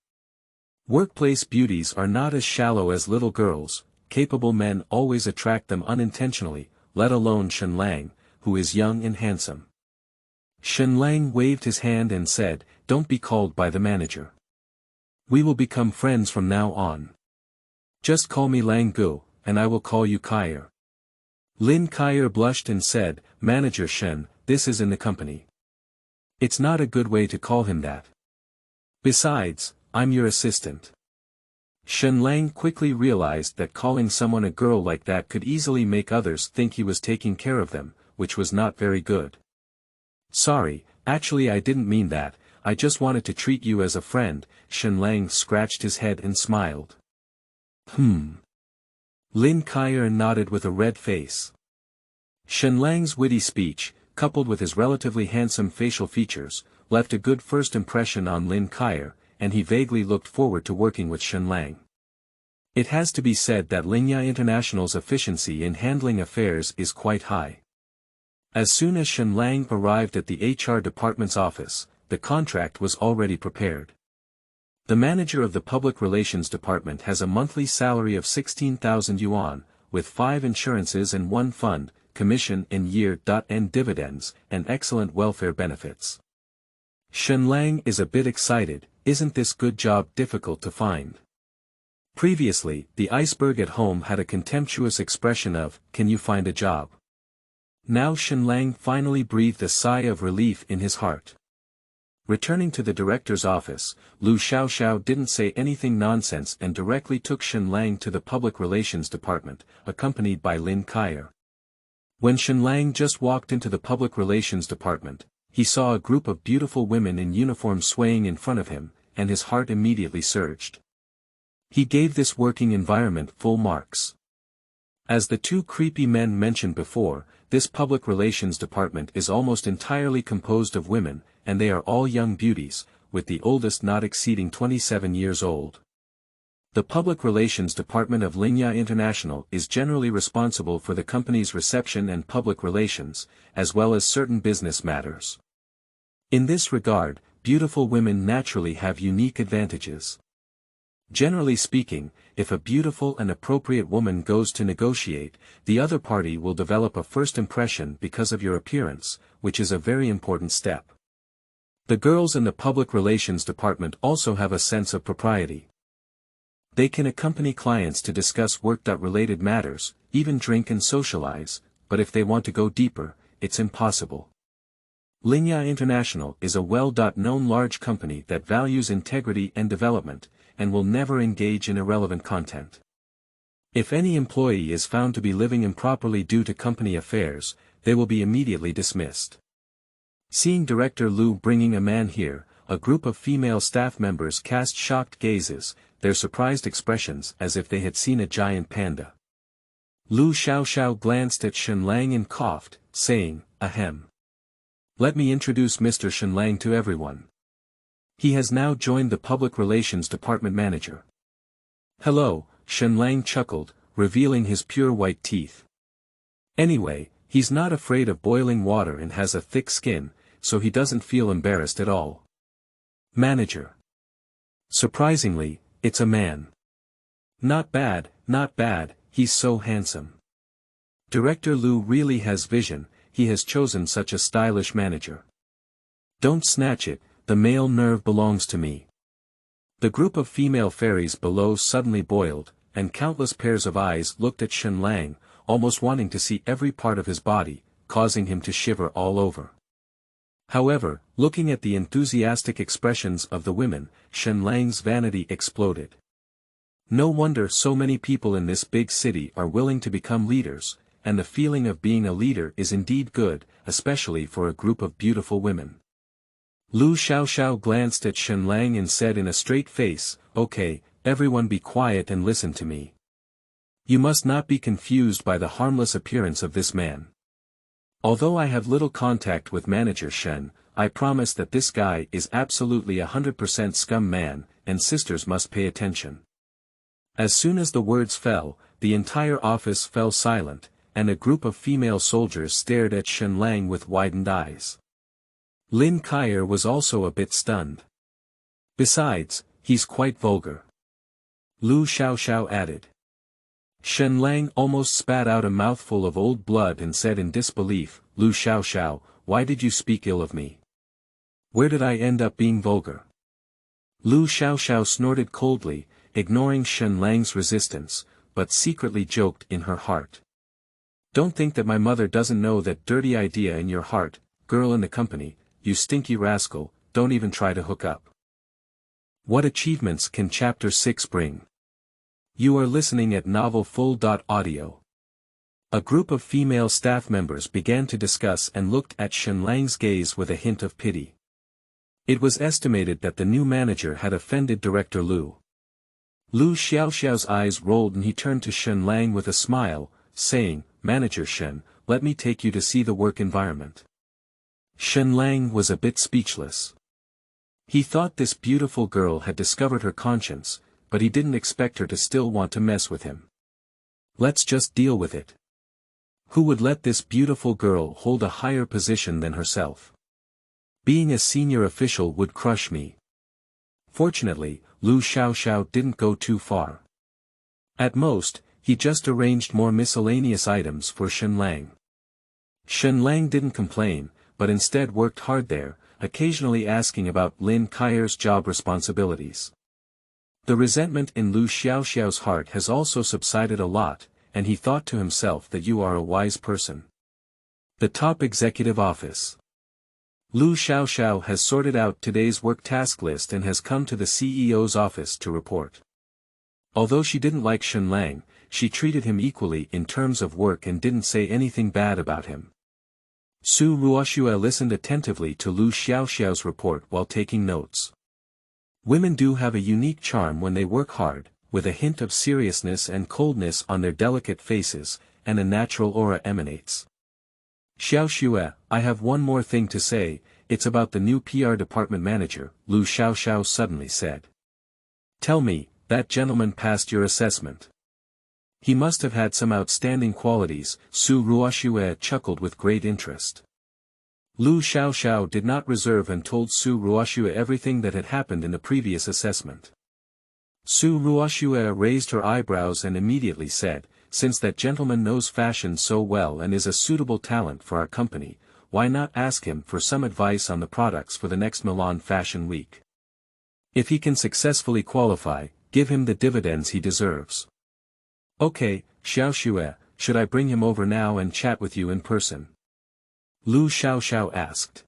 Workplace beauties are not as shallow as little girls, capable men always attract them unintentionally, let alone Shen Lang, who is young and handsome. Shen Lang waved his hand and said, Don't be called by the manager. We will become friends from now on. Just call me Lang Gu, and I will call you Kaier. Lin Kaier blushed and said, Manager Shen, this is in the company. It's not a good way to call him that. Besides, I'm your assistant. Shen Lang quickly realized that calling someone a girl like that could easily make others think he was taking care of them, which was not very good. Sorry, actually I didn't mean that, I just wanted to treat you as a friend, Shen Lang scratched his head and smiled. Lin Kaier nodded with a red face. Shen Lang's witty speech, coupled with his relatively handsome facial features, left a good first impression on Lin Kaier, and he vaguely looked forward to working with Shen Lang. It has to be said that Lingya International's efficiency in handling affairs is quite high. As soon as Shen Lang arrived at the HR department's office, the contract was already prepared. The manager of the public relations department has a monthly salary of 16,000 yuan, with 5 insurances and 1 fund, commission in year-end dividends, and excellent welfare benefits. Shen Lang is a bit excited, isn't this good job difficult to find? Previously, the iceberg at home had a contemptuous expression of, can you find a job? Now Shen Lang finally breathed a sigh of relief in his heart. Returning to the director's office, Lu Xiaoxiao didn't say anything nonsense and directly took Shen Lang to the public relations department, accompanied by Lin Kaier. When Shen Lang just walked into the public relations department, he saw a group of beautiful women in uniform swaying in front of him, and his heart immediately surged. He gave this working environment full marks. As the 2 creepy men mentioned before, this public relations department is almost entirely composed of women, and they are all young beauties, with the oldest not exceeding 27 years old. The Public Relations Department of Lingya International is generally responsible for the company's reception and public relations, as well as certain business matters. In this regard, beautiful women naturally have unique advantages. Generally speaking, if a beautiful and appropriate woman goes to negotiate, the other party will develop a first impression because of your appearance, which is a very important step. The girls in the Public Relations Department also have a sense of propriety. They can accompany clients to discuss work-related matters, even drink and socialize, but if they want to go deeper, it's impossible. Lingya International is a well-known large company that values integrity and development, and will never engage in irrelevant content. If any employee is found to be living improperly due to company affairs, they will be immediately dismissed. Seeing Director Lu bringing a man here, a group of female staff members cast shocked gazes, their surprised expressions as if they had seen a giant panda. Lu Xiaoxiao glanced at Shen Lang and coughed, saying, Ahem. Let me introduce Mr. Shen Lang to everyone. He has now joined the Public Relations Department manager. Hello, Shen Lang chuckled, revealing his pure white teeth. Anyway, he's not afraid of boiling water and has a thick skin, so he doesn't feel embarrassed at all. Manager. Surprisingly, it's a man. Not bad, he's so handsome. Director Lu really has vision, he has chosen such a stylish manager. Don't snatch it, the male nerve belongs to me. The group of female fairies below suddenly boiled, and countless pairs of eyes looked at Shen Lang, almost wanting to see every part of his body, causing him to shiver all over. However, looking at the enthusiastic expressions of the women, Shen Lang's vanity exploded. No wonder so many people in this big city are willing to become leaders, and the feeling of being a leader is indeed good, especially for a group of beautiful women. Lu Xiaoxiao glanced at Shen Lang and said in a straight face, Okay, everyone be quiet and listen to me. You must not be confused by the harmless appearance of this man. Although I have little contact with manager Shen, I promise that this guy is absolutely 100% scum man, and sisters must pay attention. As soon as the words fell, the entire office fell silent, and a group of female soldiers stared at Shen Lang with widened eyes. Lin Kaier was also a bit stunned. Besides, he's quite vulgar. Lu Xiaoxiao added. Shen Lang almost spat out a mouthful of old blood and said in disbelief, Lu Xiaoxiao, why did you speak ill of me? Where did I end up being vulgar? Lu Xiaoxiao snorted coldly, ignoring Shen Lang's resistance, but secretly joked in her heart. Don't think that my mother doesn't know that dirty idea in your heart, girl in the company, you stinky rascal, don't even try to hook up. What achievements can Chapter 6 bring? You are listening at Novel Full.audio. A group of female staff members began to discuss and looked at Shen Lang's gaze with a hint of pity. It was estimated that the new manager had offended Director Lu. Lu Xiaoxiao's eyes rolled and he turned to Shen Lang with a smile, saying, Manager Shen, let me take you to see the work environment. Shen Lang was a bit speechless. He thought this beautiful girl had discovered her conscience, but he didn't expect her to still want to mess with him. Let's just deal with it. Who would let this beautiful girl hold a higher position than herself? Being a senior official would crush me. Fortunately, Lu Xiaoxiao didn't go too far. At most, he just arranged more miscellaneous items for Shen Lang. Shen Lang didn't complain, but instead worked hard there, occasionally asking about Lin Kaier's job responsibilities. The resentment in Lu Xiaoxiao's heart has also subsided a lot, and he thought to himself that you are a wise person. The top executive office. Lu Xiaoxiao has sorted out today's work task list and has come to the CEO's office to report. Although she didn't like Shen Lang, she treated him equally in terms of work and didn't say anything bad about him. Su Ruoxue listened attentively to Lu Xiaoxiao's report while taking notes. Women do have a unique charm when they work hard, with a hint of seriousness and coldness on their delicate faces, and a natural aura emanates. Xiaoxue, I have one more thing to say, it's about the new PR department manager, Lu Xiaoxiao suddenly said. Tell me, that gentleman passed your assessment. He must have had some outstanding qualities, Su Ruoxue chuckled with great interest. Lu Xiaoxiao did not reserve and told Su Ruoxue everything that had happened in the previous assessment. Su Ruoxue raised her eyebrows and immediately said, since that gentleman knows fashion so well and is a suitable talent for our company, why not ask him for some advice on the products for the next Milan Fashion Week? If he can successfully qualify, give him the dividends he deserves. Okay, Xiaoxue, should I bring him over now and chat with you in person? Lu Xiaoxiao asked.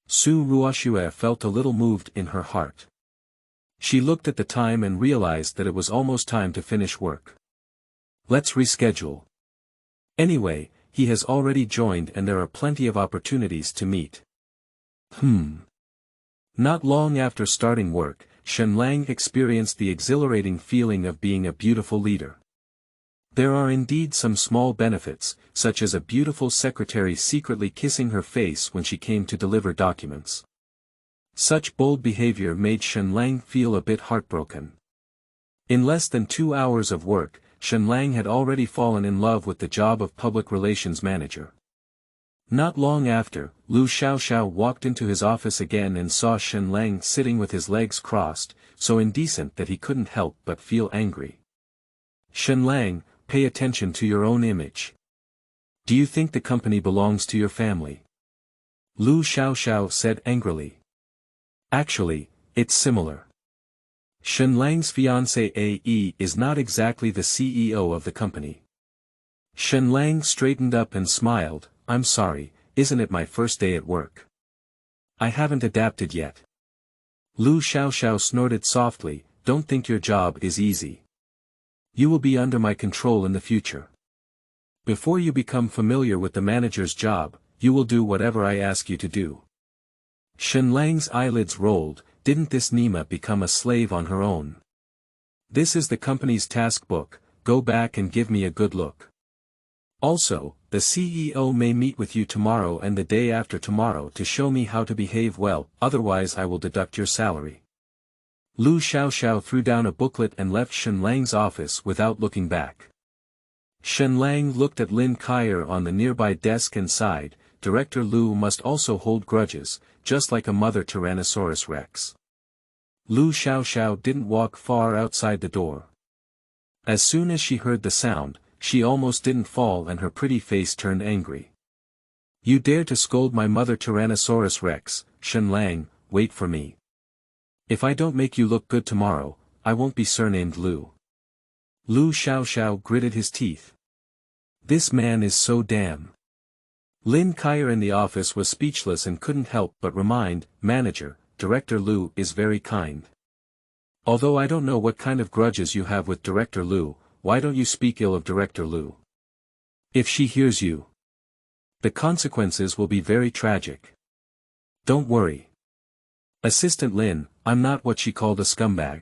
Su Ruoxue felt a little moved in her heart. She looked at the time and realized that it was almost time to finish work. Let's reschedule. Anyway, he has already joined and there are plenty of opportunities to meet. Not long after starting work, Shen Lang experienced the exhilarating feeling of being a beautiful leader. There are indeed some small benefits, such as a beautiful secretary secretly kissing her face when she came to deliver documents. Such bold behavior made Shen Lang feel a bit heartbroken. In less than 2 hours of work, Shen Lang had already fallen in love with the job of public relations manager. Not long after, Lu Xiaoxiao walked into his office again and saw Shen Lang sitting with his legs crossed, so indecent that he couldn't help but feel angry. Shen Lang, pay attention to your own image. Do you think the company belongs to your family? Lu Xiaoxiao said angrily. Actually, it's similar. Shen Lang's fiancé AE is not exactly the CEO of the company. Shen Lang straightened up and smiled, I'm sorry, isn't it my first day at work? I haven't adapted yet. Lu Xiaoxiao snorted softly, don't think your job is easy. You will be under my control in the future. Before you become familiar with the manager's job, you will do whatever I ask you to do. Shen Lang's eyelids rolled, didn't this Nima become a slave on her own? This is the company's task book, go back and give me a good look. Also, the CEO may meet with you tomorrow and the day after tomorrow to show me how to behave well, otherwise I will deduct your salary. Lu Xiaoxiao threw down a booklet and left Shen Lang's office without looking back. Shen Lang looked at Lin Kaier on the nearby desk and sighed, Director Lu must also hold grudges, just like a mother Tyrannosaurus Rex. Lu Xiaoxiao didn't walk far outside the door. As soon as she heard the sound, she almost didn't fall and her pretty face turned angry. You dare to scold my mother Tyrannosaurus Rex, Shen Lang, wait for me. If I don't make you look good tomorrow, I won't be surnamed Lu. Lu Xiaoxiao gritted his teeth. This man is so damn. Lin Kaier in the office was speechless and couldn't help but remind, Manager, Director Lu is very kind. Although I don't know what kind of grudges you have with Director Lu, why don't you speak ill of Director Lu? If she hears you, the consequences will be very tragic. Don't worry. Assistant Lin, I'm not what she called a scumbag.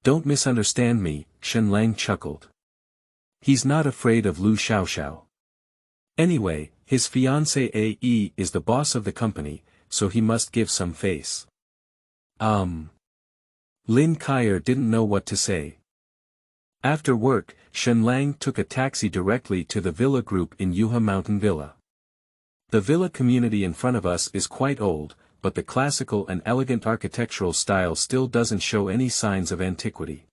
Don't misunderstand me, Shen Lang chuckled. He's not afraid of Lu Xiaoxiao. Anyway, his fiancée AE is the boss of the company, so he must give some face. Lin Kaier didn't know what to say. After work, Shen Lang took a taxi directly to the villa group in Yuha Mountain Villa. The villa community in front of us is quite old, but the classical and elegant architectural style still doesn't show any signs of antiquity.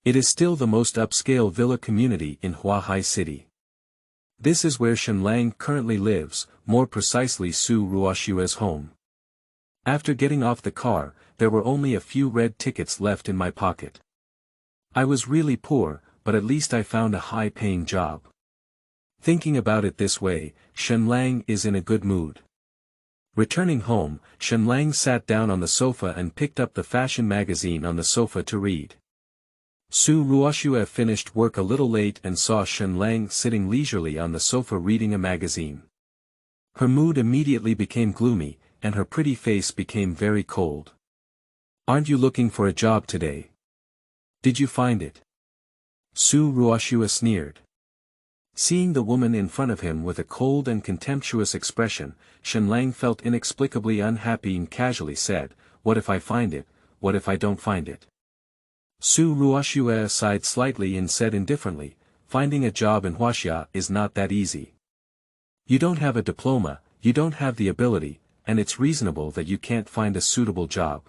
It is still the most upscale villa community in Huahai City. This is where Shen Lang currently lives, more precisely Su Ruoshua's home. After getting off the car, there were only a few red tickets left in my pocket. I was really poor, but at least I found a high-paying job. Thinking about it this way, Shen Lang is in a good mood. Returning home, Shen Lang sat down on the sofa and picked up the fashion magazine on the sofa to read. Su Ruoshua finished work a little late and saw Shen Lang sitting leisurely on the sofa reading a magazine. Her mood immediately became gloomy, and her pretty face became very cold. Aren't you looking for a job today? Did you find it? Su Ruoshua sneered. Seeing the woman in front of him with a cold and contemptuous expression, Shen Lang felt inexplicably unhappy and casually said, What if I find it, what if I don't find it? Su Ruoshua sighed slightly and said indifferently, Finding a job in Huaxia is not that easy. You don't have a diploma, you don't have the ability, and it's reasonable that you can't find a suitable job.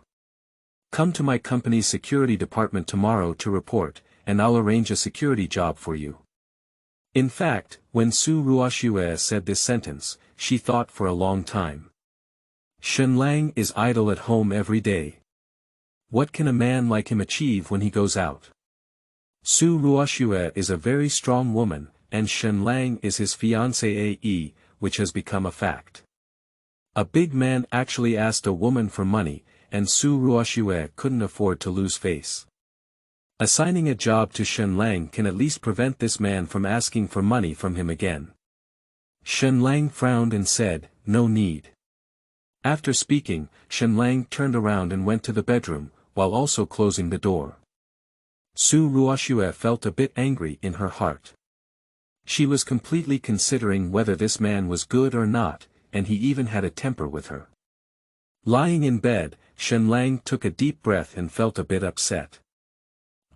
Come to my company's security department tomorrow to report, and I'll arrange a security job for you. In fact, when Su Ruoshua said this sentence, she thought for a long time. Shen Lang is idle at home every day. What can a man like him achieve when he goes out? Su Ruoshua is a very strong woman, and Shen Lang is his fiancée AE, which has become a fact. A big man actually asked a woman for money, and Su Ruoshua couldn't afford to lose face. Assigning a job to Shen Lang can at least prevent this man from asking for money from him again. Shen Lang frowned and said, No need. After speaking, Shen Lang turned around and went to the bedroom, while also closing the door. Su Ruoshua felt a bit angry in her heart. She was completely considering whether this man was good or not, and he even had a temper with her. Lying in bed, Shen Lang took a deep breath and felt a bit upset.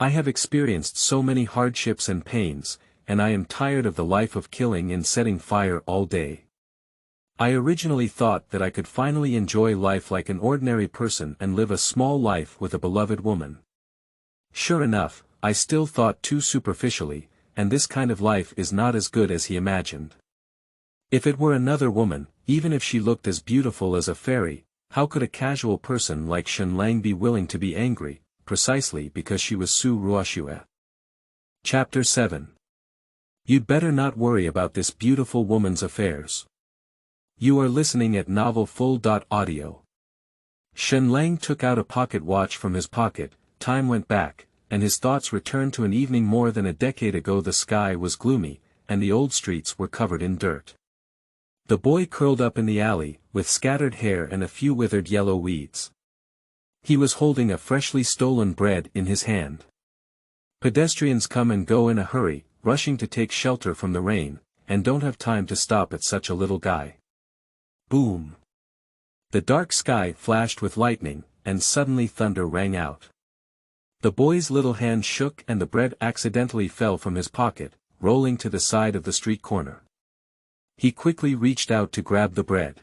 I have experienced so many hardships and pains, and I am tired of the life of killing and setting fire all day. I originally thought that I could finally enjoy life like an ordinary person and live a small life with a beloved woman. Sure enough, I still thought too superficially, and this kind of life is not as good as he imagined. If it were another woman, even if she looked as beautiful as a fairy, how could a casual person like Shen Lang be willing to be angry, precisely because she was Su Ruoshua? Chapter 7. You'd better not worry about this beautiful woman's affairs. You are listening at novelfull.audio. Shen Lang took out a pocket watch from his pocket, time went back, and his thoughts returned to an evening more than a decade ago. The sky was gloomy, and the old streets were covered in dirt. The boy curled up in the alley, with scattered hair and a few withered yellow weeds. He was holding a freshly stolen bread in his hand. Pedestrians come and go in a hurry, rushing to take shelter from the rain, and don't have time to stop at such a little guy. Boom! The dark sky flashed with lightning, and suddenly thunder rang out. The boy's little hand shook and the bread accidentally fell from his pocket, rolling to the side of the street corner. He quickly reached out to grab the bread.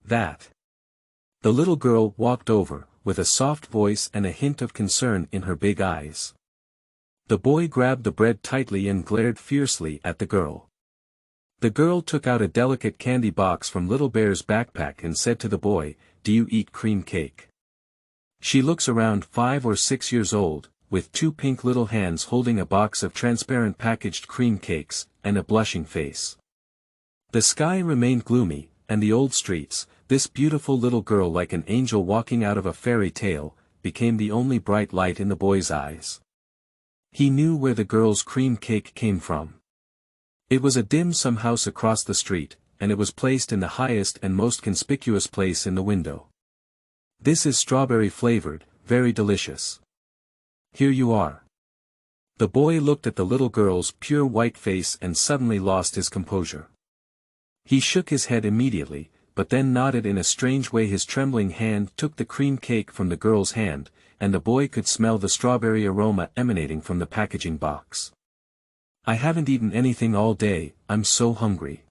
That! The little girl walked over, with a soft voice and a hint of concern in her big eyes. The boy grabbed the bread tightly and glared fiercely at the girl. The girl took out a delicate candy box from Little Bear's backpack and said to the boy, "Do you eat cream cake?" She looks around 5 or 6 years old, with 2 pink little hands holding a box of transparent packaged cream cakes, and a blushing face. The sky remained gloomy, and the old streets, this beautiful little girl like an angel walking out of a fairy tale, became the only bright light in the boy's eyes. He knew where the girl's cream cake came from. It was a dim-sum house across the street, and it was placed in the highest and most conspicuous place in the window. "This is strawberry-flavored, very delicious. Here you are." The boy looked at the little girl's pure white face and suddenly lost his composure. He shook his head immediately, but then nodded in a strange way. His trembling hand took the cream cake from the girl's hand, and the boy could smell the strawberry aroma emanating from the packaging box. "I haven't eaten anything all day, I'm so hungry."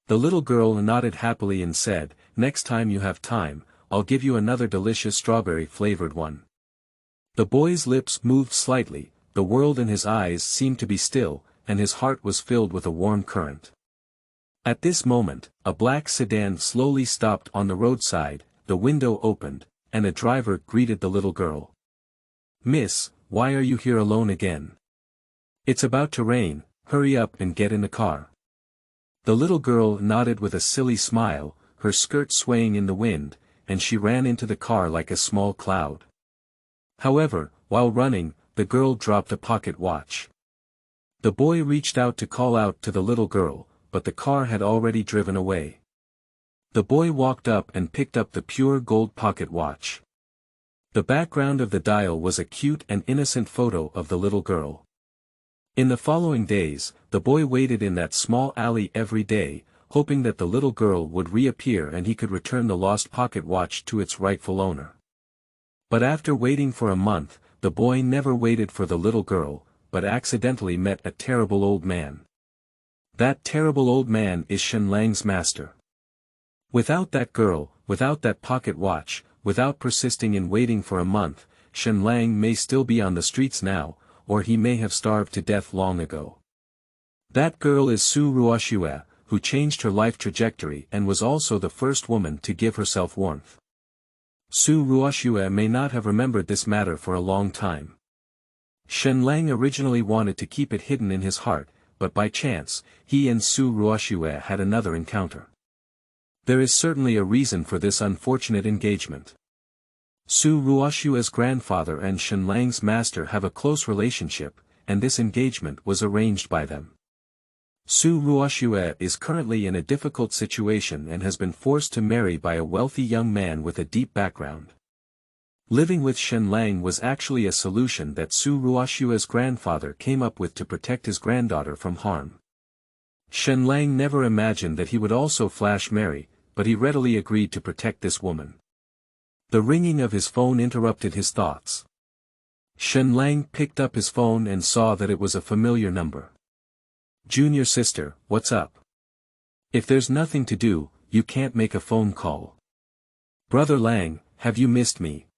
The little girl nodded happily and said, "Next time you have time, I'll give you another delicious strawberry-flavored one." The boy's lips moved slightly, the world in his eyes seemed to be still, and his heart was filled with a warm current. At this moment, a black sedan slowly stopped on the roadside, the window opened, and a driver greeted the little girl. "Miss, why are you here alone again? It's about to rain, hurry up and get in the car." The little girl nodded with a silly smile, her skirt swaying in the wind, and she ran into the car like a small cloud. However, while running, the girl dropped a pocket watch. The boy reached out to call out to the little girl, but the car had already driven away. The boy walked up and picked up the pure gold pocket watch. The background of the dial was a cute and innocent photo of the little girl. In the following days, the boy waited in that small alley every day, hoping that the little girl would reappear and he could return the lost pocket watch to its rightful owner. But after waiting for a month, the boy never waited for the little girl, but accidentally met a terrible old man. That terrible old man is Shen Lang's master. Without that girl, without that pocket watch, without persisting in waiting for a month, Shen Lang may still be on the streets now, or he may have starved to death long ago. That girl is Su Ruoxue, who changed her life trajectory and was also the first woman to give herself warmth. Su Ruoxue may not have remembered this matter for a long time. Shen Lang originally wanted to keep it hidden in his heart, but by chance, he and Su Ruoxue had another encounter. There is certainly a reason for this unfortunate engagement. Su Ruoxue's grandfather and Shen Lang's master have a close relationship, and this engagement was arranged by them. Su Ruoxue is currently in a difficult situation and has been forced to marry by a wealthy young man with a deep background. Living with Shen Lang was actually a solution that Su Ruoxue's grandfather came up with to protect his granddaughter from harm. Shen Lang never imagined that he would also flash marry, but he readily agreed to protect this woman. The ringing of his phone interrupted his thoughts. Shen Lang picked up his phone and saw that it was a familiar number. "Junior sister, what's up? If there's nothing to do, you can't make a phone call. Brother Lang, have you missed me?"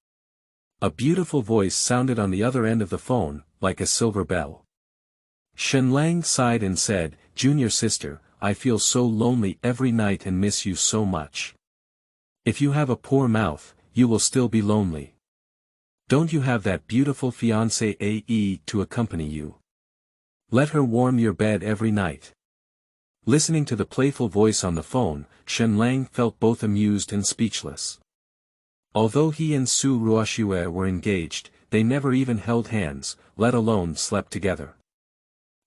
A beautiful voice sounded on the other end of the phone, like a silver bell. Shen Lang sighed and said, "Junior sister, I feel so lonely every night and miss you so much. If you have a poor mouth, you will still be lonely. Don't you have that beautiful fiancée AE to accompany you? Let her warm your bed every night." Listening to the playful voice on the phone, Shen Lang felt both amused and speechless. Although he and Su Ruoxue were engaged, they never even held hands, let alone slept together.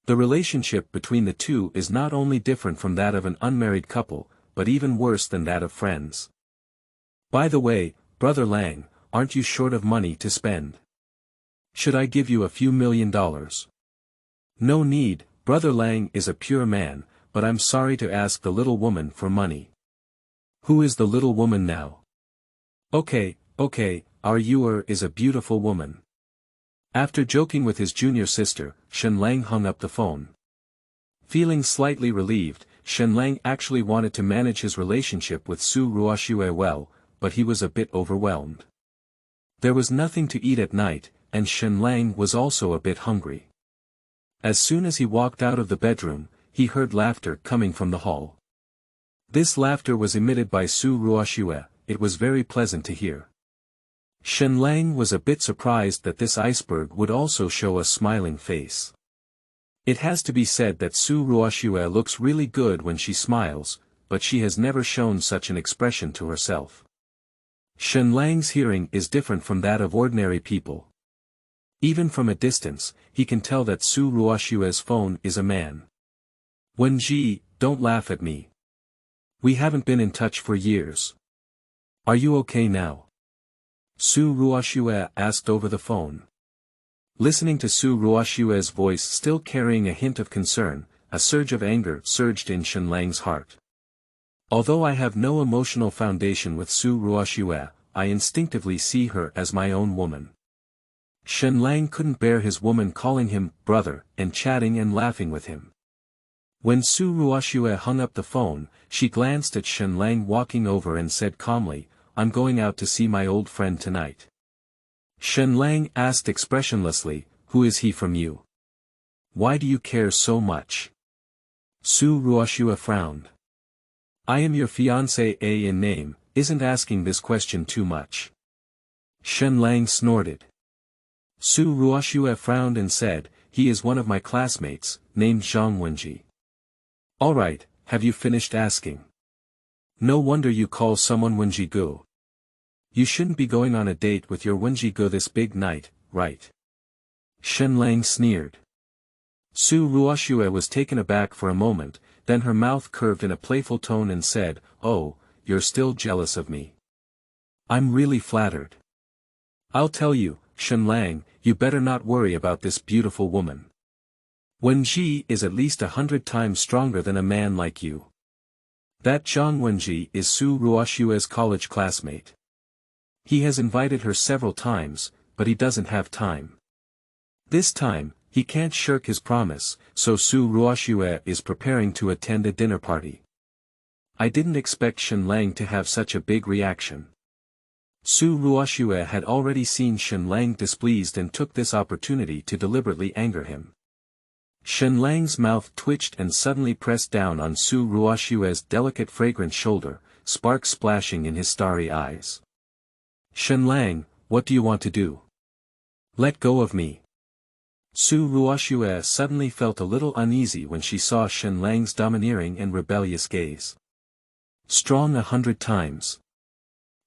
The relationship between the two is not only different from that of an unmarried couple, but even worse than that of friends. "By the way, Brother Lang, aren't you short of money to spend? Should I give you a few $1,000,000? No need, Brother Lang is a pure man, but I'm sorry to ask the little woman for money. Who is the little woman now? Okay, our Yuer is a beautiful woman. After joking with his junior sister, Shen Lang hung up the phone. Feeling slightly relieved, Shen Lang actually wanted to manage his relationship with Su Ruoxue well, but he was a bit overwhelmed. There was nothing to eat at night, and Shen Lang was also a bit hungry. As soon as he walked out of the bedroom, he heard laughter coming from the hall. This laughter was emitted by Su Ruoxue. It was very pleasant to hear. Shen Lang was a bit surprised that this iceberg would also show a smiling face. It has to be said that Su Ruoxue looks really good when she smiles, but she has never shown such an expression to herself. Shen Lang's hearing is different from that of ordinary people. Even from a distance, he can tell that Su Ruoxue's phone is a man. Wenji, don't laugh at me. We haven't been in touch for years. Are you okay now? Su Ruoxue asked over the phone. Listening to Su Ruoxue's voice still carrying a hint of concern, a surge of anger surged in Shen Lang's heart. Although I have no emotional foundation with Su Ruoxue, I instinctively see her as my own woman. Shen Lang couldn't bear his woman calling him brother and chatting and laughing with him. When Su Ruoxue hung up the phone, she glanced at Shen Lang walking over and said calmly, I'm going out to see my old friend tonight. Shen Lang asked expressionlessly, who is he from you? Why do you care so much? Su Ruoxue frowned. I am your fiancé in name, isn't asking this question too much? Shen Lang snorted. Su Ruoxue frowned and said, he is one of my classmates, named Zhang Wenji. Alright, have you finished asking? No wonder you call someone Wenji-gu. You shouldn't be going on a date with your Wenji-gu this big night, right? Shen Lang sneered. Su Ruoxue was taken aback for a moment, then her mouth curved in a playful tone and said, oh, you're still jealous of me. I'm really flattered. I'll tell you, Shen Lang, you better not worry about this beautiful woman. Wenji is at least 100 times stronger than a man like you. That Zhang Wenji is Su Ruoxue's college classmate. He has invited her several times, but he doesn't have time. This time, he can't shirk his promise, so Su Ruoxue is preparing to attend a dinner party. I didn't expect Shen Lang to have such a big reaction. Su Ruoxue had already seen Shen Lang displeased and took this opportunity to deliberately anger him. Shen Lang's mouth twitched and suddenly pressed down on Su Ruoxue's delicate fragrant shoulder, sparks splashing in his starry eyes. Shen Lang, what do you want to do? Let go of me. Su Ruoxue suddenly felt a little uneasy when she saw Shen Lang's domineering and rebellious gaze. Strong 100 times.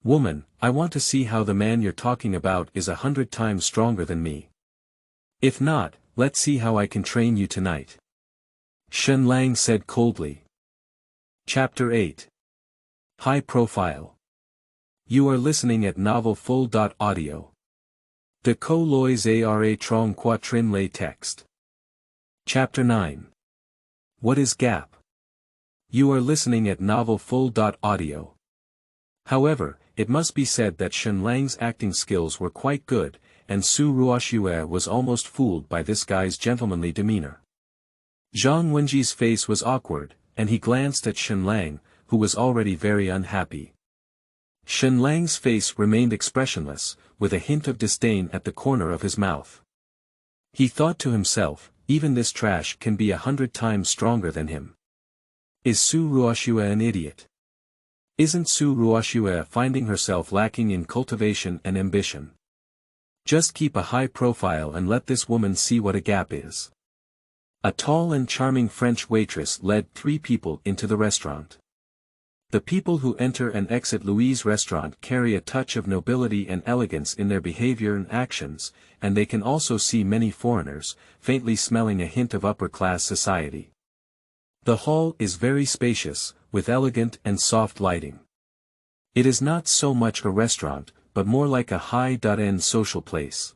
Woman, I want to see how the man you're talking about is 100 times stronger than me. If not, let's see how I can train you tonight. Shen Lang said coldly. Chapter 8. High Profile. You are listening at Novel Full. Audio. De Co Lois Ara Trong Quatrin Lay Text. Chapter 9. What is gap? You are listening at Novel Full. Audio. However, it must be said that Shen Lang's acting skills were quite good, and Su Ruoxue was almost fooled by this guy's gentlemanly demeanor. Zhang Wenji's face was awkward, and he glanced at Shen Lang, who was already very unhappy. Shen Lang's face remained expressionless, with a hint of disdain at the corner of his mouth. He thought to himself, even this trash can be 100 times stronger than him. Is Su Ruoxue an idiot? Isn't Su Ruoxue finding herself lacking in cultivation and ambition? Just keep a high profile and let this woman see what a gap is. A tall and charming French waitress led 3 people into the restaurant. The people who enter and exit Louis' restaurant carry a touch of nobility and elegance in their behavior and actions, and they can also see many foreigners, faintly smelling a hint of upper-class society. The hall is very spacious, with elegant and soft lighting. It is not so much a restaurant, but more like a high-end social place.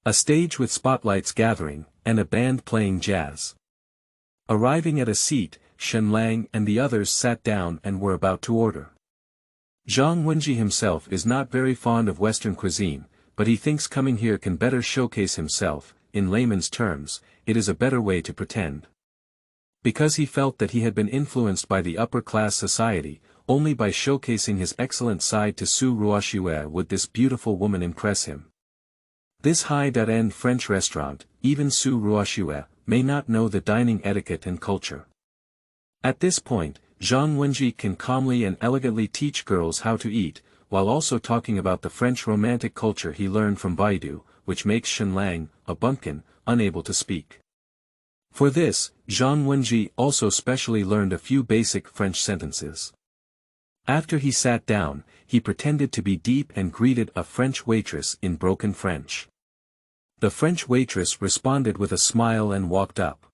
A stage with spotlights gathering, and a band playing jazz. Arriving at a seat, Shen Lang and the others sat down and were about to order. Zhang Wenji himself is not very fond of Western cuisine, but he thinks coming here can better showcase himself. In layman's terms, it is a better way to pretend. Because he felt that he had been influenced by the upper-class society, only by showcasing his excellent side to Su Ruoxue would this beautiful woman impress him. This high-end French restaurant, even Su Ruoxue, may not know the dining etiquette and culture. At this point, Zhang Wenji can calmly and elegantly teach girls how to eat, while also talking about the French romantic culture he learned from Baidu, which makes Shen Lang, a bumpkin, unable to speak. For this, Zhang Wenji also specially learned a few basic French sentences. After he sat down, he pretended to be deep and greeted a French waitress in broken French. The French waitress responded with a smile and walked up.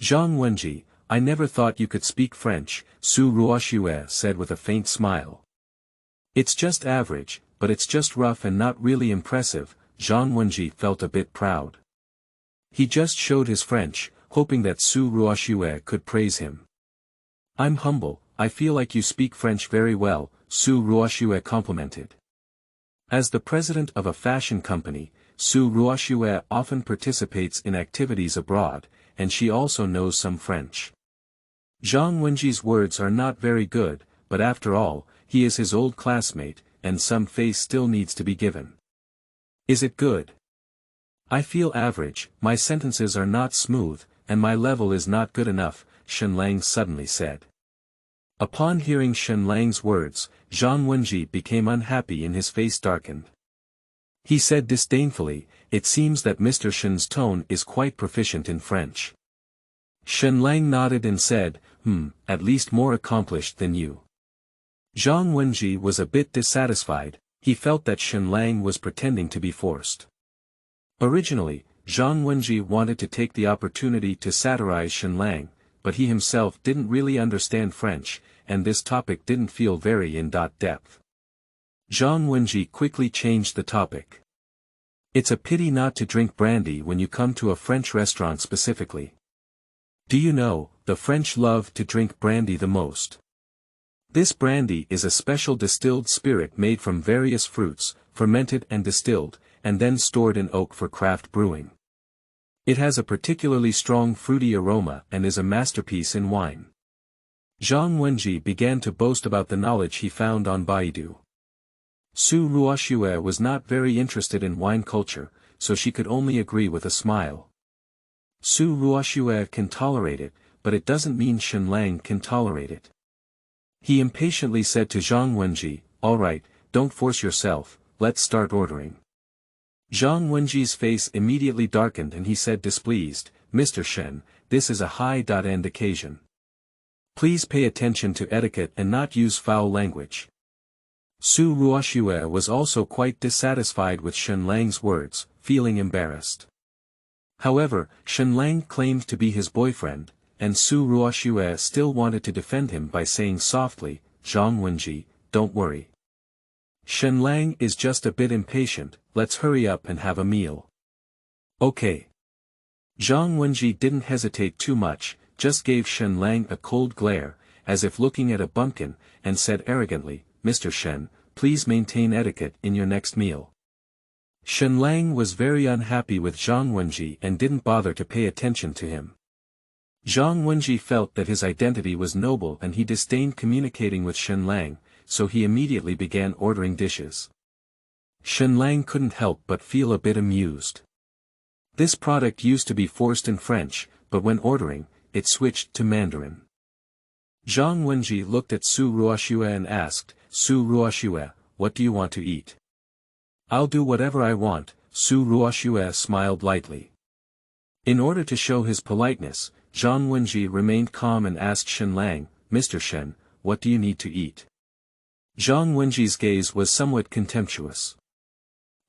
Zhang Wenji, I never thought you could speak French, Su Ruoxue said with a faint smile. It's just average, but it's just rough and not really impressive. Zhang Wenji felt a bit proud. He just showed his French, hoping that Su Ruoxue could praise him. I'm humble, I feel like you speak French very well, Su Ruoxue complimented. As the president of a fashion company, Su Ruoxue often participates in activities abroad, and she also knows some French. Zhang Wenji's words are not very good, but after all, he is his old classmate, and some face still needs to be given. Is it good? I feel average, my sentences are not smooth, and my level is not good enough, Shen Lang suddenly said. Upon hearing Shen Lang's words, Zhang Wenji became unhappy and his face darkened. He said disdainfully, it seems that Mr. Shen's tone is quite proficient in French. Shen Lang nodded and said, at least more accomplished than you. Zhang Wenji was a bit dissatisfied, he felt that Shen Lang was pretending to be forced. Originally, Zhang Wenji wanted to take the opportunity to satirize Shen Lang, but he himself didn't really understand French, and this topic didn't feel very in-depth. Zhang Wenji quickly changed the topic. It's a pity not to drink brandy when you come to a French restaurant specifically. Do you know, the French love to drink brandy the most. This brandy is a special distilled spirit made from various fruits, fermented and distilled, and then stored in oak for craft brewing. It has a particularly strong fruity aroma and is a masterpiece in wine. Zhang Wenji began to boast about the knowledge he found on Baidu. Su Ruoxue was not very interested in wine culture, so she could only agree with a smile. Su Ruoxue can tolerate it, but it doesn't mean Shen Lang can tolerate it. He impatiently said to Zhang Wenji, all right, don't force yourself, let's start ordering. Zhang Wenji's face immediately darkened and he said displeased, Mr. Shen, this is a high-end occasion. Please pay attention to etiquette and not use foul language. Su Ruoxue was also quite dissatisfied with Shen Lang's words, feeling embarrassed. However, Shen Lang claimed to be his boyfriend, and Su Ruoxue still wanted to defend him by saying softly, Zhang Wenji, don't worry. Shen Lang is just a bit impatient, let's hurry up and have a meal. Okay. Zhang Wenji didn't hesitate too much, just gave Shen Lang a cold glare, as if looking at a bumpkin, and said arrogantly, Mr. Shen, please maintain etiquette in your next meal. Shen Lang was very unhappy with Zhang Wenji and didn't bother to pay attention to him. Zhang Wenji felt that his identity was noble and he disdained communicating with Shen Lang, so he immediately began ordering dishes. Shen Lang couldn't help but feel a bit amused. This product used to be forced in French, but when ordering, it switched to Mandarin. Zhang Wenji looked at Su Ruoxue and asked, Su Ruoxue, what do you want to eat? I'll do whatever I want, Su Ruoxue smiled lightly. In order to show his politeness, Zhang Wenji remained calm and asked Shen Lang, Mr. Shen, what do you need to eat? Zhang Wenji's gaze was somewhat contemptuous.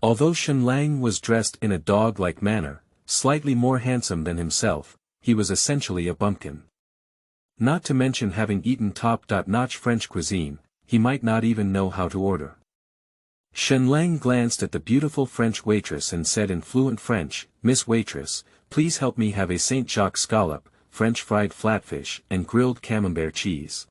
Although Shen Lang was dressed in a dog-like manner, slightly more handsome than himself, he was essentially a bumpkin. Not to mention having eaten top-notch French cuisine, he might not even know how to order. Shen Lang glanced at the beautiful French waitress and said in fluent French, "Miss Waitress, please help me have a Saint Jacques scallop, French fried flatfish, and grilled camembert cheese."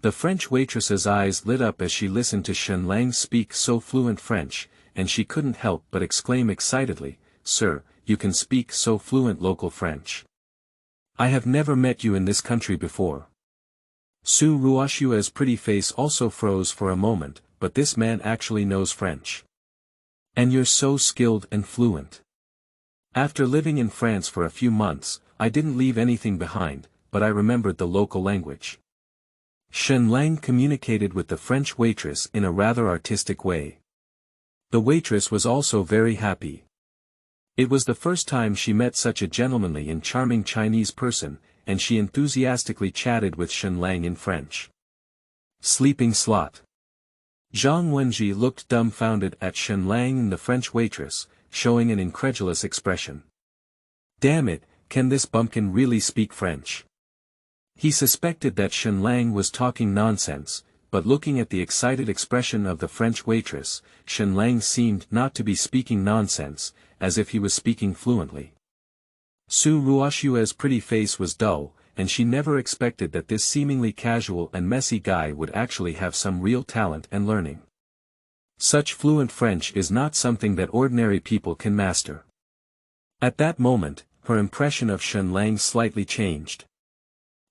The French waitress's eyes lit up as she listened to Shen Lang speak so fluent French, and she couldn't help but exclaim excitedly, "Sir, you can speak so fluent local French. I have never met you in this country before." Su Ruoxue's pretty face also froze for a moment, but this man actually knows French. "And you're so skilled and fluent. After living in France for a few months, I didn't leave anything behind, but I remembered the local language." Shen Lang communicated with the French waitress in a rather artistic way. The waitress was also very happy. It was the first time she met such a gentlemanly and charming Chinese person, and she enthusiastically chatted with Shen Lang in French. "Sleeping slot." Zhang Wenji looked dumbfounded at Shen Lang and the French waitress, showing an incredulous expression. Damn it, can this bumpkin really speak French? He suspected that Shen Lang was talking nonsense, but looking at the excited expression of the French waitress, Shen Lang seemed not to be speaking nonsense, as if he was speaking fluently. Su Ruoxue's pretty face was dull, and she never expected that this seemingly casual and messy guy would actually have some real talent and learning. Such fluent French is not something that ordinary people can master. At that moment, her impression of Shen Lang slightly changed.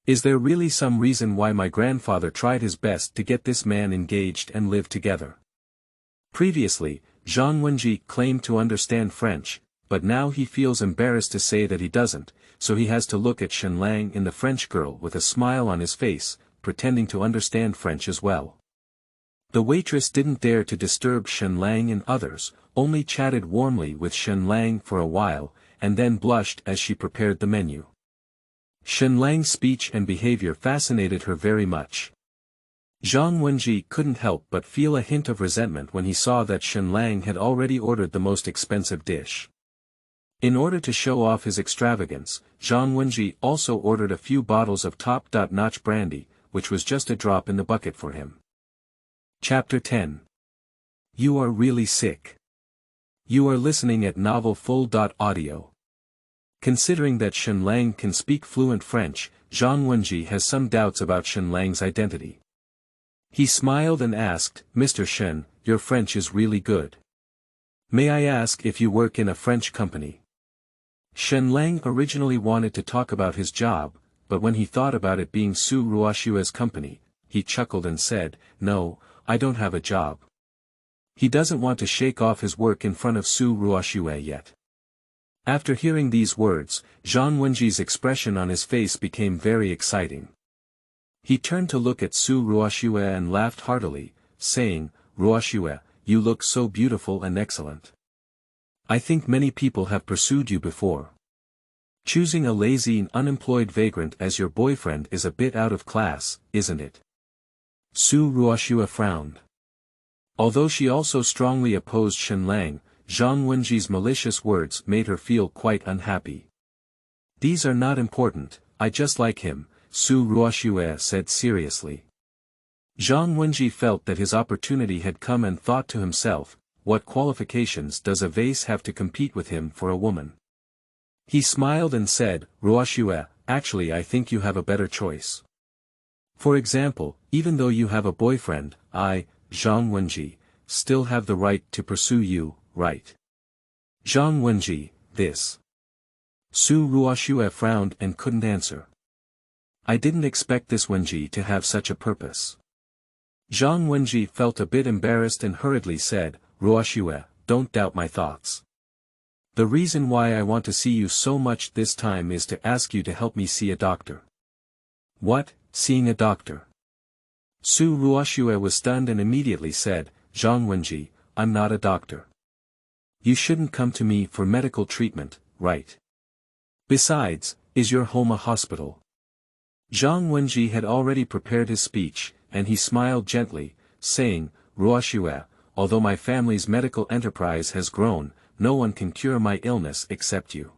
Is there really some reason why my grandfather tried his best to get this man engaged and live together? Previously, Zhang Wenji claimed to understand French, but now he feels embarrassed to say that he doesn't, so he has to look at Shen Lang and the French girl with a smile on his face, pretending to understand French as well. The waitress didn't dare to disturb Shen Lang and others, only chatted warmly with Shen Lang for a while, and then blushed as she prepared the menu. Shen Lang's speech and behavior fascinated her very much. Zhang Wenji couldn't help but feel a hint of resentment when he saw that Shen Lang had already ordered the most expensive dish. In order to show off his extravagance, Zhang Wenji also ordered a few bottles of top-notch brandy, which was just a drop in the bucket for him. Chapter 10. You are really sick. You are listening at Novel Full.audio. Considering that Shen Lang can speak fluent French, Zhang Wenji has some doubts about Shen Lang's identity. He smiled and asked, "Mr. Shen, your French is really good. May I ask if you work in a French company?" Shen Lang originally wanted to talk about his job, but when he thought about it being Su Ruoxue's company, he chuckled and said, "No, I don't have a job." He doesn't want to shake off his work in front of Su Ruoxue yet. After hearing these words, Zhang Wenji's expression on his face became very exciting. He turned to look at Su Ruoxue and laughed heartily, saying, "Ruoxue, you look so beautiful and excellent. I think many people have pursued you before. Choosing a lazy and unemployed vagrant as your boyfriend is a bit out of class, isn't it?" Su Ruoxue frowned. Although she also strongly opposed Shen Lang, Zhang Wenji's malicious words made her feel quite unhappy. "These are not important, I just like him," Su Ruoxue said seriously. Zhang Wenji felt that his opportunity had come and thought to himself, what qualifications does a vase have to compete with him for a woman? He smiled and said, "Ruoxue, actually I think you have a better choice. For example, even though you have a boyfriend, I, Zhang Wenji, still have the right to pursue you, right?" Zhang Wenji, this. Su Ruoxue frowned and couldn't answer. "I didn't expect this Wenji to have such a purpose." Zhang Wenji felt a bit embarrassed and hurriedly said, "Ruoxue, don't doubt my thoughts. The reason why I want to see you so much this time is to ask you to help me see a doctor." "What, seeing a doctor?" Su Ruoxue was stunned and immediately said, "Zhang Wenji, I'm not a doctor. You shouldn't come to me for medical treatment, right? Besides, is your home a hospital?" Zhang Wenji had already prepared his speech, and he smiled gently, saying, "Ruoxue, although my family's medical enterprise has grown, no one can cure my illness except you.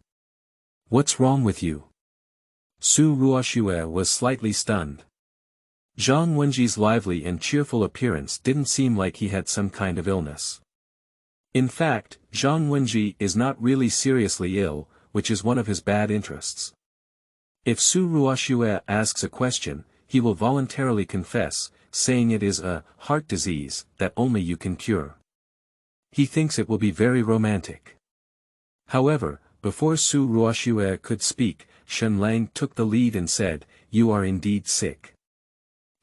What's wrong with you?" Su Ruoxue was slightly stunned. Zhang Wenji's lively and cheerful appearance didn't seem like he had some kind of illness. In fact, Zhang Wenji is not really seriously ill, which is one of his bad interests. If Su Ruoxue asks a question, he will voluntarily confess, saying it is a heart disease that only you can cure. He thinks it will be very romantic. However, before Su Ruoxue could speak, Shen Lang took the lead and said, "You are indeed sick."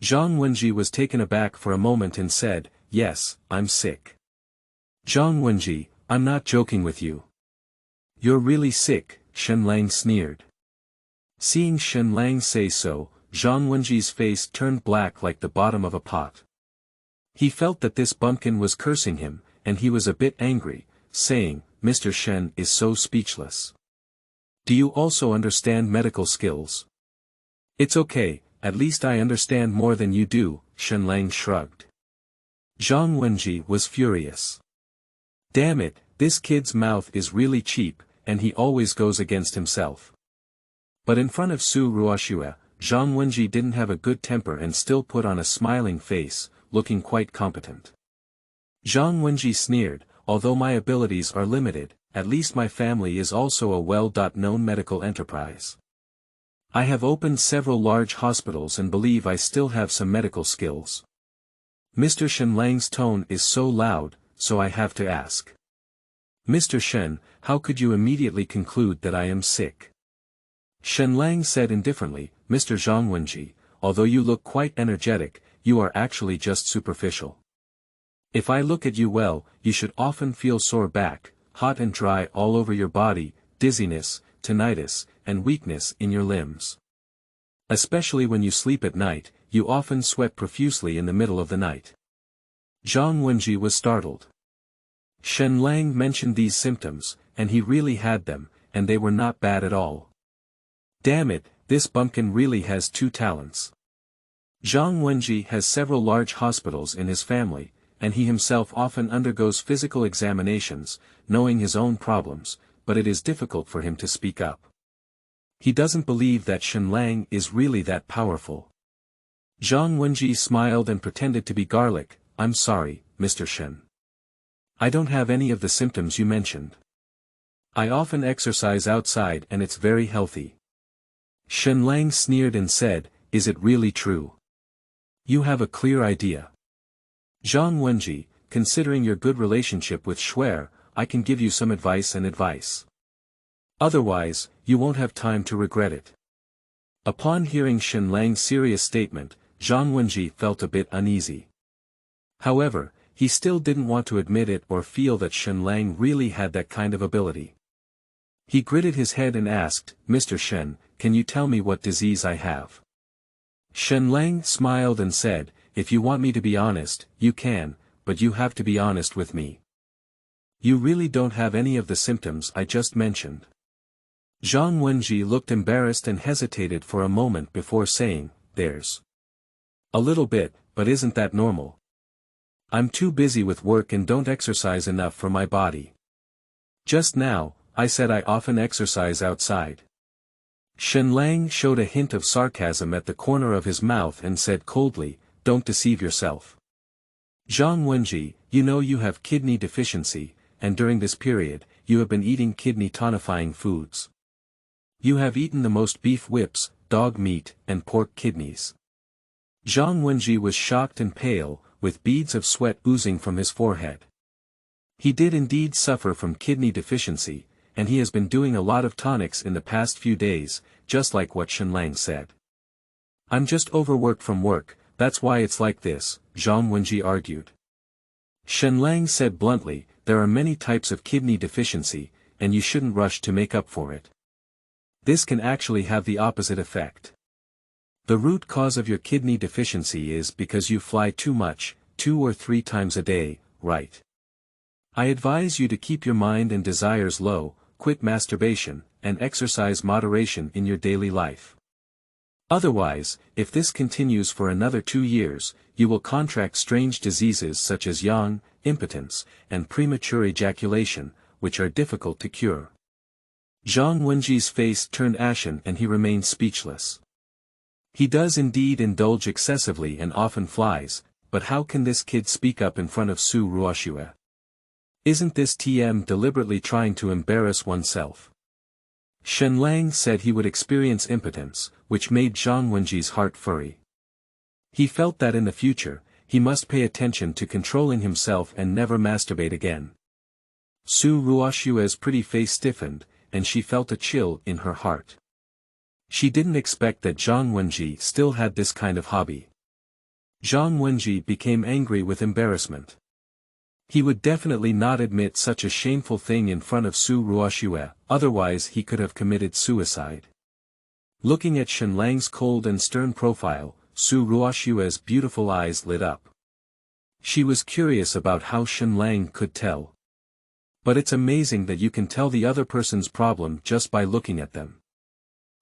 Zhang Wenji was taken aback for a moment and said, "Yes, I'm sick." "Zhang Wenji, I'm not joking with you." "You're really sick," Shen Lang sneered. Seeing Shen Lang say so, Zhang Wenji's face turned black like the bottom of a pot. He felt that this bumpkin was cursing him, and he was a bit angry, saying, "Mr. Shen is so speechless. Do you also understand medical skills?" "It's okay, at least I understand more than you do," Shen Lang shrugged. Zhang Wenji was furious. Damn it, this kid's mouth is really cheap, and he always goes against himself. But in front of Su Ruoxue, Zhang Wenji didn't have a good temper and still put on a smiling face, looking quite competent. Zhang Wenji sneered, "Although my abilities are limited, at least my family is also a well-known medical enterprise. I have opened several large hospitals and believe I still have some medical skills." Mr. Shen Lang's tone is so loud, so I have to ask. "Mr. Shen, how could you immediately conclude that I am sick?" Shen Lang said indifferently, "Mr. Zhang Wenji, although you look quite energetic, you are actually just superficial. If I look at you well, you should often feel sore back, hot and dry all over your body, dizziness, tinnitus, and weakness in your limbs. Especially when you sleep at night, you often sweat profusely in the middle of the night." Zhang Wenji was startled. Shen Lang mentioned these symptoms, and he really had them, and they were not bad at all. Damn it, this bumpkin really has two talents. Zhang Wenji has several large hospitals in his family, and he himself often undergoes physical examinations, knowing his own problems, but it is difficult for him to speak up. He doesn't believe that Shen Lang is really that powerful. Zhang Wenji smiled and pretended to be garlic. "I'm sorry, Mr. Shen. I don't have any of the symptoms you mentioned. I often exercise outside and it's very healthy." Shen Lang sneered and said, "Is it really true? You have a clear idea. Zhang Wenji, considering your good relationship with Shuer, I can give you some advice. Otherwise, you won't have time to regret it." Upon hearing Shen Lang's serious statement, Zhang Wenji felt a bit uneasy. However, he still didn't want to admit it or feel that Shen Lang really had that kind of ability. He gritted his head and asked, "Mr. Shen, can you tell me what disease I have?" Shen Lang smiled and said, "If you want me to be honest, you can, but you have to be honest with me. You really don't have any of the symptoms I just mentioned." Zhang Wenji looked embarrassed and hesitated for a moment before saying, "There's a little bit, but isn't that normal? I'm too busy with work and don't exercise enough for my body. Just now, I said I often exercise outside." Shen Lang showed a hint of sarcasm at the corner of his mouth and said coldly, "Don't deceive yourself. Zhang Wenji, you know you have kidney deficiency, and during this period, you have been eating kidney tonifying foods. You have eaten the most beef whips, dog meat, and pork kidneys." Zhang Wenji was shocked and pale, with beads of sweat oozing from his forehead. He did indeed suffer from kidney deficiency, and he has been doing a lot of tonics in the past few days, just like what Shen Lang said. "I'm just overworked from work, that's why it's like this," Zhang Wenji argued. Shen Lang said bluntly, "There are many types of kidney deficiency, and you shouldn't rush to make up for it. This can actually have the opposite effect. The root cause of your kidney deficiency is because you fly too much, 2 or 3 times a day, right? I advise you to keep your mind and desires low, quit masturbation, and exercise moderation in your daily life. Otherwise, if this continues for another 2 years, you will contract strange diseases such as yang, impotence, and premature ejaculation, which are difficult to cure." Zhang Wenji's face turned ashen and he remained speechless. He does indeed indulge excessively and often flies, but how can this kid speak up in front of Su Ruoxue? Isn't this TM deliberately trying to embarrass oneself? Shen Lang said he would experience impotence, which made Zhang Wenji's heart furry. He felt that in the future, he must pay attention to controlling himself and never masturbate again. Su Ruoxue's pretty face stiffened, and she felt a chill in her heart. She didn't expect that Zhang Wenji still had this kind of hobby. Zhang Wenji became angry with embarrassment. He would definitely not admit such a shameful thing in front of Su Ruoxue, otherwise he could have committed suicide. Looking at Shen Lang's cold and stern profile, Su Ruoxue's beautiful eyes lit up. She was curious about how Shen Lang could tell. But it's amazing that you can tell the other person's problem just by looking at them.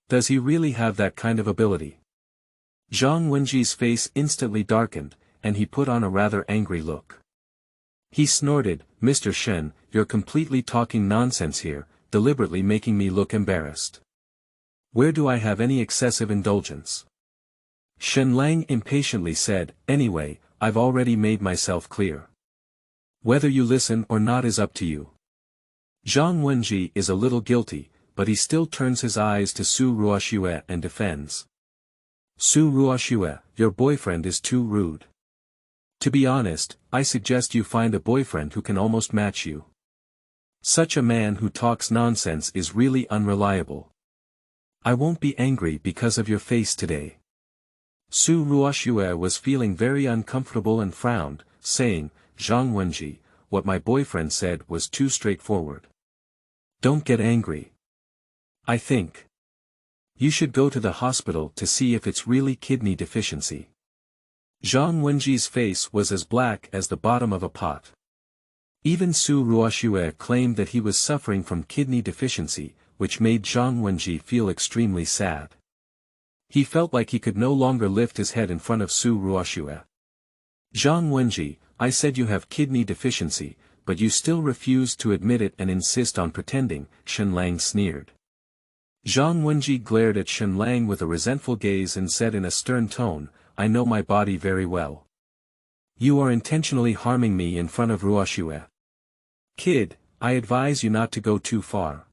Does he really have that kind of ability? Zhang Wenji's face instantly darkened, and he put on a rather angry look. He snorted, "Mr. Shen, you're completely talking nonsense here, deliberately making me look embarrassed. Where do I have any excessive indulgence?" Shen Lang impatiently said, "Anyway, I've already made myself clear. Whether you listen or not is up to you." Zhang Wenji is a little guilty, but he still turns his eyes to Su Ruoxue and defends. "Su Ruoxue, your boyfriend is too rude. To be honest, I suggest you find a boyfriend who can almost match you. Such a man who talks nonsense is really unreliable. I won't be angry because of your face today." Su Ruoxue was feeling very uncomfortable and frowned, saying, "Zhang Wenji, what my boyfriend said was too straightforward. Don't get angry. I think you should go to the hospital to see if it's really kidney deficiency." Zhang Wenji's face was as black as the bottom of a pot. Even Su Ruoxue claimed that he was suffering from kidney deficiency, which made Zhang Wenji feel extremely sad. He felt like he could no longer lift his head in front of Su Ruoxue. "Zhang Wenji, I said you have kidney deficiency, but you still refuse to admit it and insist on pretending," Shen Lang sneered. Zhang Wenji glared at Shen Lang with a resentful gaze and said in a stern tone, "I know my body very well. You are intentionally harming me in front of Ruoxue. Kid, I advise you not to go too far.